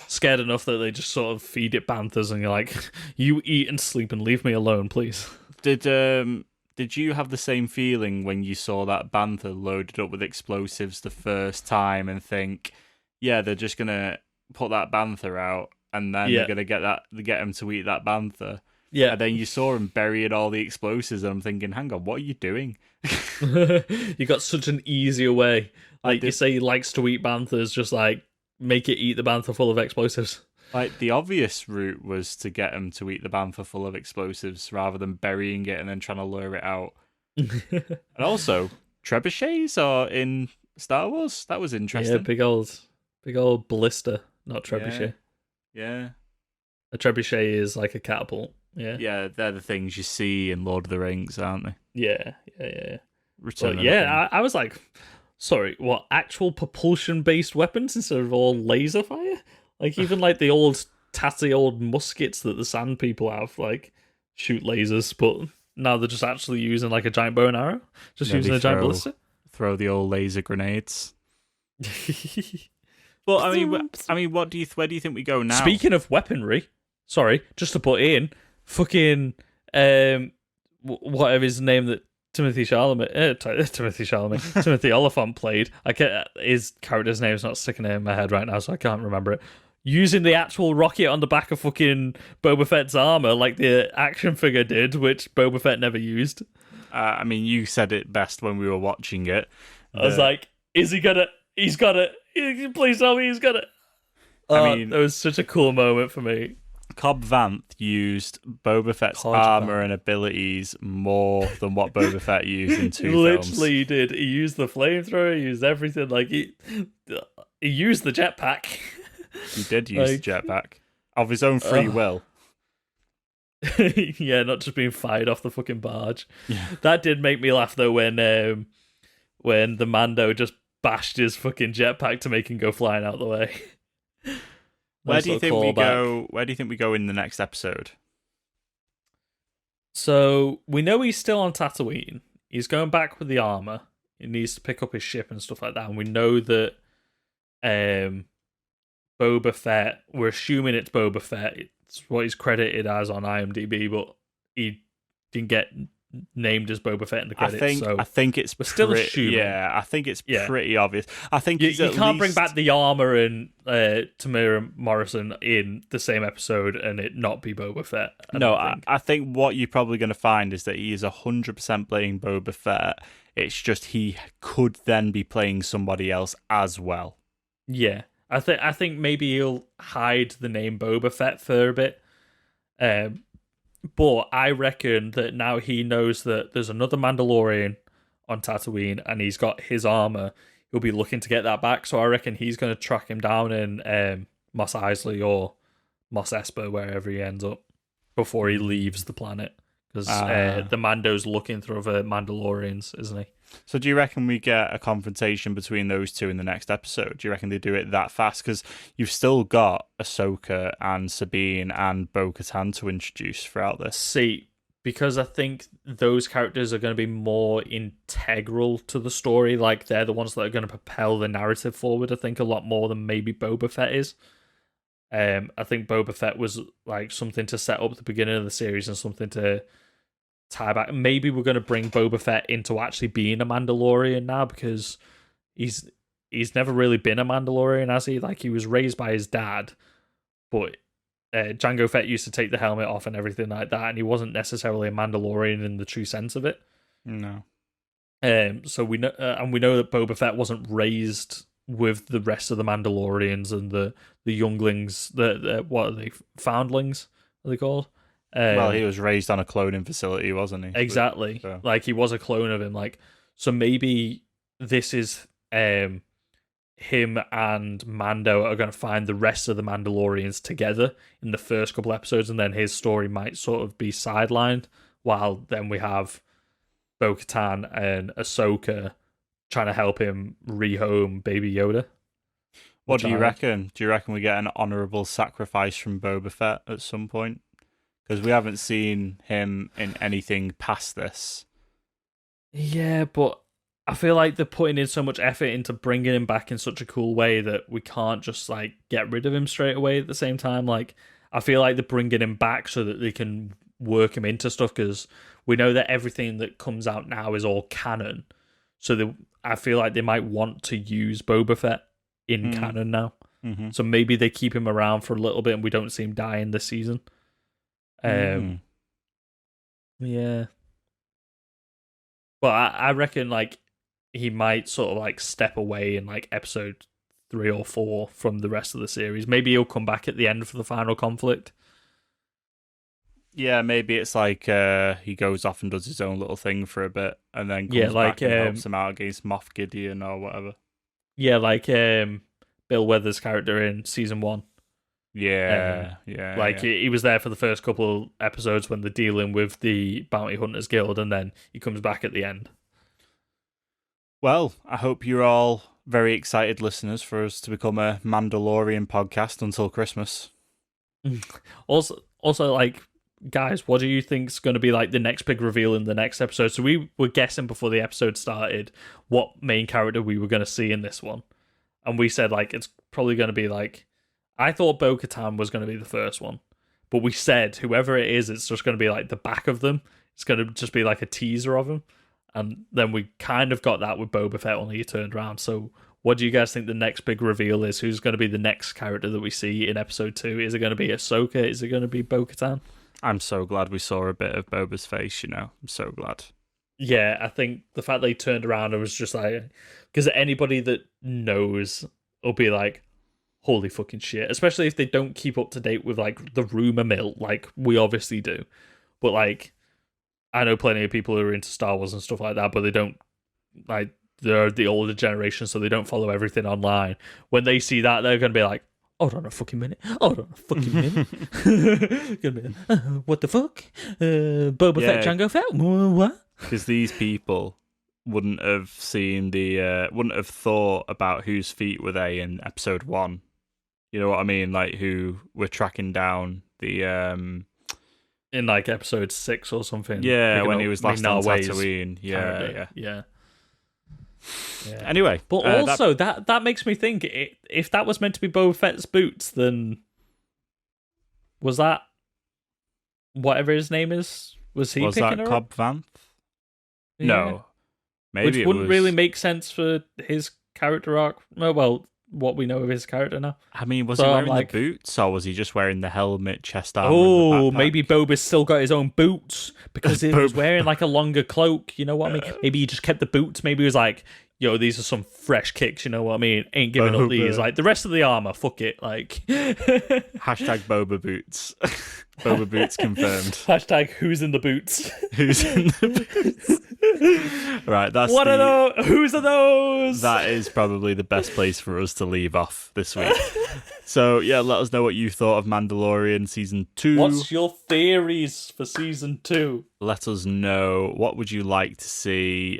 Scared enough that they just sort of feed it banthas and you're like, you eat and sleep and leave me alone, please. Did you have the same feeling when you saw that bantha loaded up with explosives the first time and think, yeah, they're just gonna put that bantha out and then they're gonna get him to eat that bantha? Yeah. And then you saw him burying all the explosives, and I'm thinking, hang on, what are you doing? You got such an easier way. Like you say, he likes to eat banthas, just like make it eat the bantha full of explosives. Like, the obvious route was to get him to eat the bantha full of explosives rather than burying it and then trying to lure it out. And also, trebuchets are in Star Wars. That was interesting. Yeah, big old ballista, not trebuchet. Yeah. A trebuchet is like a catapult. Yeah. Yeah, they're the things you see in Lord of the Rings, aren't they? Yeah. Return But of the King. yeah, I was like, sorry, what, actual propulsion-based weapons instead of all laser fire? Like, even like the old tatty old muskets that the Sand people have, like, shoot lasers, but now they're just actually using like a giant bow and arrow, just Yeah, using they a giant ballista. throw the old laser grenades. Well, I mean, where do you think we go now? Speaking of weaponry, sorry, just to put in, fucking whatever his name that Timothy Oliphant played. His character's name's not sticking in my head right now, so I can't remember it. Using the actual rocket on the back of fucking Boba Fett's armor, like the action figure did, which Boba Fett never used. I mean, you said it best when we were watching it. I was like, is he gonna? He's got it. Please tell me he's got it. I mean, that was such a cool moment for me. Cobb Vanth used Boba Fett's armor and abilities more than what Boba Fett used in two films. Literally, he did. He used the flamethrower. He used everything. Like he used the jetpack. He did use the jetpack of his own free will. Yeah, not just being fired off the fucking barge. Yeah. That did make me laugh though when the Mando just bashed his fucking jetpack to make him go flying out the way. Where do you think we go? Where do you think we go in the next episode? So we know he's still on Tatooine. He's going back with the armor. He needs to pick up his ship and stuff like that. And we know that Boba Fett. We're assuming it's Boba Fett. It's what he's credited as on IMDb, but he didn't get named as Boba Fett in the credits. I think it's we're still assuming. Yeah, I think it's pretty obvious. I think you can't bring back the armor and Tamara Morrison in the same episode and it not be Boba Fett. I think what you're probably going to find is that he is 100% playing Boba Fett. It's just he could then be playing somebody else as well. Yeah, I think maybe he'll hide the name Boba Fett for a bit. But I reckon that now he knows that there's another Mandalorian on Tatooine and he's got his armor, he'll be looking to get that back. So I reckon he's going to track him down in Mos Eisley or Mos Espa, wherever he ends up, before he leaves the planet. Because the Mando's looking through other Mandalorians, isn't he? So do you reckon we get a confrontation between those two in the next episode? Do you reckon they do it that fast? Because you've still got Ahsoka and Sabine and Bo-Katan to introduce throughout this. See, because I think those characters are going to be more integral to the story. Like, they're the ones that are going to propel the narrative forward, I think, a lot more than maybe Boba Fett is. I think Boba Fett was like something to set up at the beginning of the series and something to tie back. Maybe we're going to bring Boba Fett into actually being a Mandalorian now, because he's never really been a Mandalorian, has he? Like, he was raised by his dad, but Jango Fett used to take the helmet off and everything like that, and he wasn't necessarily a Mandalorian in the true sense of it. No. So we know, and we know that Boba Fett wasn't raised with the rest of the Mandalorians and the younglings. The what are they? Foundlings? Are they called? Well, he was raised on a cloning facility, wasn't he? Exactly. So. Like, he was a clone of him. Like, so maybe this is him and Mando are going to find the rest of the Mandalorians together in the first couple episodes, and then his story might sort of be sidelined, while then we have Bo-Katan and Ahsoka trying to help him rehome Baby Yoda. What do you reckon? Do you reckon we get an honourable sacrifice from Boba Fett at some point? Because we haven't seen him in anything past this. Yeah, but I feel like they're putting in so much effort into bringing him back in such a cool way that we can't just like get rid of him straight away at the same time. Like, I feel like they're bringing him back so that they can work him into stuff, because we know that everything that comes out now is all canon. So I feel like they might want to use Boba Fett in canon now. Mm-hmm. So maybe they keep him around for a little bit and we don't see him die in this season. Yeah. Well, I reckon like he might sort of like step away in like episode 3 or 4 from the rest of the series. Maybe he'll come back at the end for the final conflict. Yeah, maybe it's like he goes off and does his own little thing for a bit, and then comes back and helps him out against Moff Gideon or whatever. Yeah, like Bill Weathers' character in season 1. Yeah. He was there for the first couple of episodes when they're dealing with the Bounty Hunters Guild, and then he comes back at the end. Well, I hope you're all very excited, listeners, for us to become a Mandalorian podcast until Christmas. Also, like, guys, what do you think's going to be like the next big reveal in the next episode? So we were guessing before the episode started what main character we were going to see in this one, and we said like it's probably going to be like, I thought Bo-Katan was going to be the first one, but we said whoever it is, it's just going to be like the back of them. It's going to just be like a teaser of them, and then we kind of got that with Boba Fett only he turned around. So what do you guys think the next big reveal is? Who's going to be the next character that we see in episode 2? Is it going to be Ahsoka? Is it going to be Bo-Katan? I'm so glad we saw a bit of Boba's face, I'm so glad. Yeah, I think the fact they turned around and was just like... Because anybody that knows will be like, holy fucking shit. Especially if they don't keep up to date with, like, the rumour mill, like we obviously do. But, like, I know plenty of people who are into Star Wars and stuff like that, but they don't, like... They're the older generation, so they don't follow everything online. When they see that, they're going to be like, hold on a fucking minute. Hold on a fucking minute. Gonna be like, what the fuck? Boba Fett, Jango Fett? What? Because these people wouldn't have wouldn't have thought about whose feet were they in episode 1. You know what I mean? Like, who were tracking down the... in, like, episode 6 or something. Yeah, when he was last on Tatooine. Yeah. Yeah. Anyway, but also that makes me think if that was meant to be Boba Fett's boots, then was that whatever his name is? Was he picking her Cobb up? Vanth? Yeah. No, maybe which wouldn't really make sense for his character arc. Well, what we know of his character now. I mean, was he wearing the boots, or was he just wearing the helmet, chest armor? Oh, maybe Boba's still got his own boots because he was wearing like a longer cloak. You know what I mean? Maybe he just kept the boots. Maybe he was like, "Yo, these are some fresh kicks." You know what I mean? Ain't giving up these. Like the rest of the armor, fuck it. Like hashtag Boba boots. Boba boots confirmed. Hashtag who's in the boots? Who's in the boots? Right, that's what are those? Whose are those? That is probably the best place for us to leave off this week. So yeah, let us know what you thought of Mandalorian season 2. What's your theories for season 2? Let us know. What would you like to see?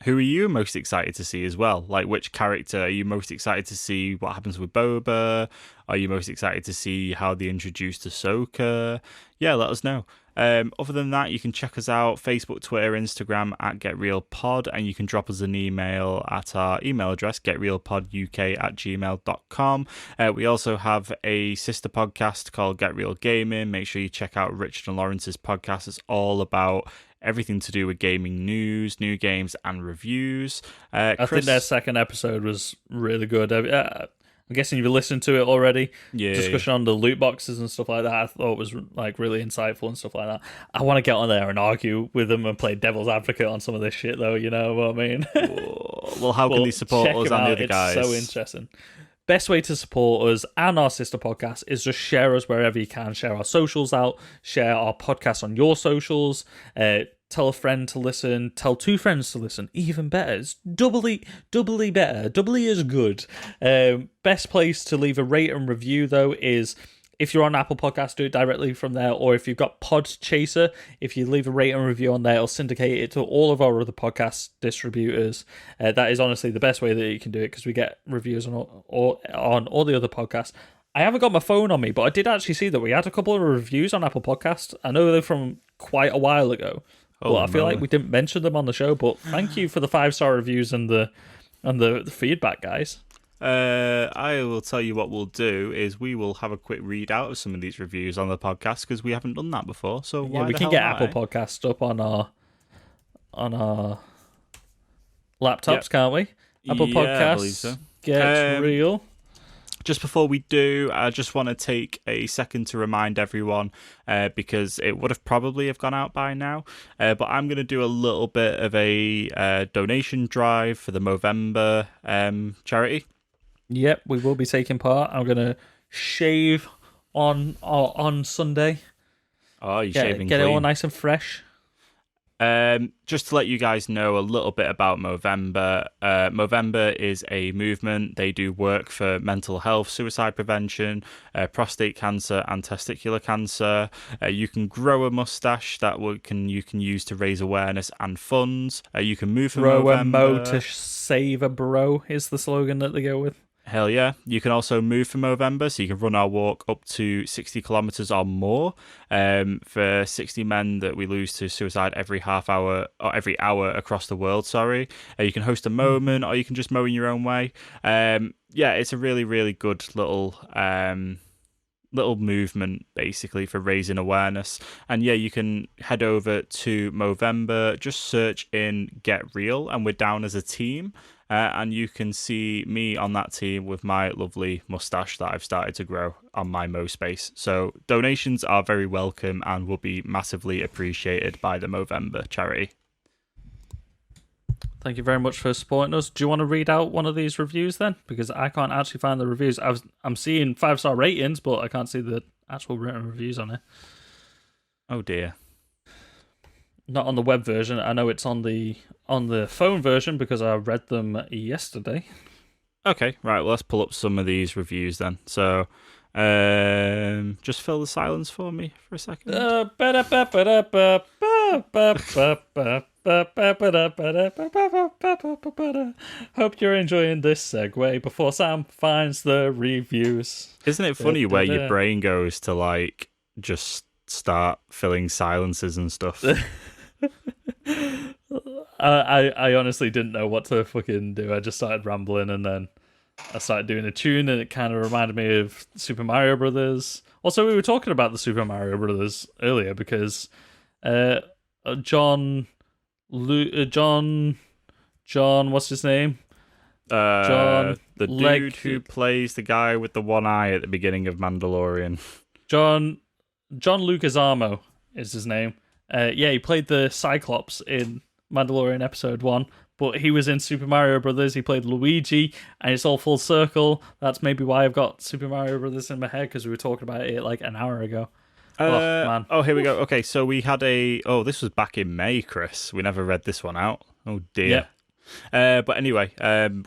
Who are you most excited to see as well? Like, which character are you most excited to see? What happens with Boba? Are you most excited to see how they introduced Ahsoka? Yeah, let us know. Other than that, you can check us out Facebook, Twitter, Instagram at GetRealPod, and you can drop us an email at our email address, getrealpoduk@gmail.com. We also have a sister podcast called Get Real Gaming. Make sure you check out Richard and Lawrence's podcast. It's all about everything to do with gaming news, new games, and reviews. I think their second episode was really good. I'm guessing you've listened to it already. Yeah. Discussion on the loot boxes and stuff like that. I thought was like really insightful and stuff like that. I want to get on there and argue with them and play devil's advocate on some of this shit, though. You know what I mean? Well, how can they support us and the other guys? It's so interesting. Best way to support us and our sister podcast is just share us wherever you can. Share our socials out. Share our podcast on your socials. Tell a friend to listen. Tell 2 friends to listen. Even better. It's doubly better. Doubly as good. Best place to leave a rate and review, though, is if you're on Apple Podcasts, do it directly from there. Or if you've got Podchaser, if you leave a rate and review on there, it'll syndicate it to all of our other podcast distributors. That is honestly the best way that you can do it because we get reviews on all the other podcasts. I haven't got my phone on me, but I did actually see that we had a couple of reviews on Apple Podcasts. I know they're from quite a while ago. Well, I feel like we didn't mention them on the show, but thank you for the 5-star reviews and the feedback, guys. I will tell you what we'll do is we will have a quick read out of some of these reviews on the podcast because we haven't done that before. So we can get Apple Podcasts up on our laptops, can't we? Apple Podcasts, I believe so. Get real. Just before we do, I just want to take a second to remind everyone, because it would have probably have gone out by now, but I'm going to do a little bit of a donation drive for the Movember charity. Yep, we will be taking part. I'm going to shave on Sunday. Oh, you're shaving Get clean. it all nice and fresh. Just to let you guys know a little bit about Movember. Movember is a movement. They do work for mental health, suicide prevention, prostate cancer, and testicular cancer. You can grow a mustache that you can use to raise awareness and funds. You can move for Bro Movember. and Mo to save a bro is the slogan that they go with. Hell yeah. You can also move for Movember, so you can run our walk up to 60 kilometres or more. For 60 men that we lose to suicide every half hour or every hour across the world, you can host a moment, or you can just mow in your own way. It's a really, really good little movement basically for raising awareness. And yeah, you can head over to Movember, just search in Get Real, and we're down as a team. And you can see me on that team with my lovely mustache that I've started to grow on my Mo space. So donations are very welcome and will be massively appreciated by the Movember charity. Thank you very much for supporting us. Do you want to read out one of these reviews then? Because I can't actually find the reviews. I'm seeing 5-star ratings, but I can't see the actual written reviews on it. Oh dear. Not on the web version. I know it's on the phone version because I read them yesterday. Okay, right. Well, let's pull up some of these reviews then. So, just fill the silence for me for a second. Hope you're enjoying this segue before Sam finds the reviews. Isn't it funny where your brain goes to like just start filling silences and stuff? I honestly didn't know what to fucking do. I just started rambling and then I started doing a tune and it kind of reminded me of Super Mario Brothers. Also, we were talking about the Super Mario Brothers earlier because John, what's his name? The dude who plays the guy with the one eye at the beginning of Mandalorian. John Leguizamo is his name. He played the Cyclops in Mandalorian Episode 1, but he was in Super Mario Brothers. He played Luigi, and it's all full circle. That's maybe why I've got Super Mario Brothers in my head, because we were talking about it like an hour ago. Man. Oh, here we go. Okay, so we had this was back in May, Chris. We never read this one out. Oh, dear. Yeah. But anyway,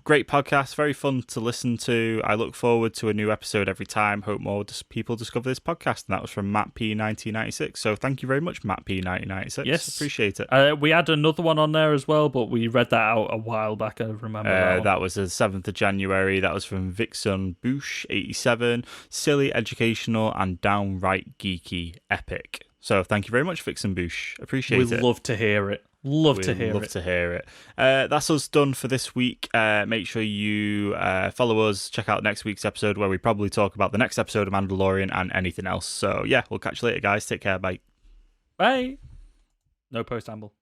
great podcast, very fun to listen to. I look forward to a new episode every time. Hope more people discover this podcast. And that was from Matt P 1996. So thank you very much, Matt P 1996. Yes, appreciate it. We had another one on there as well, but we read that out a while back. I remember that was the 7th of January. That was from Vixen Bush 87. Silly, educational, and downright geeky epic. So thank you very much, Vixen Bush. Appreciate it. We'd love to hear it. Love to hear it. That's us done for this week. Make sure you follow us. Check out next week's episode where we probably talk about the next episode of Mandalorian and anything else. So yeah, we'll catch you later, guys. Take care. Bye. Bye. No post-amble.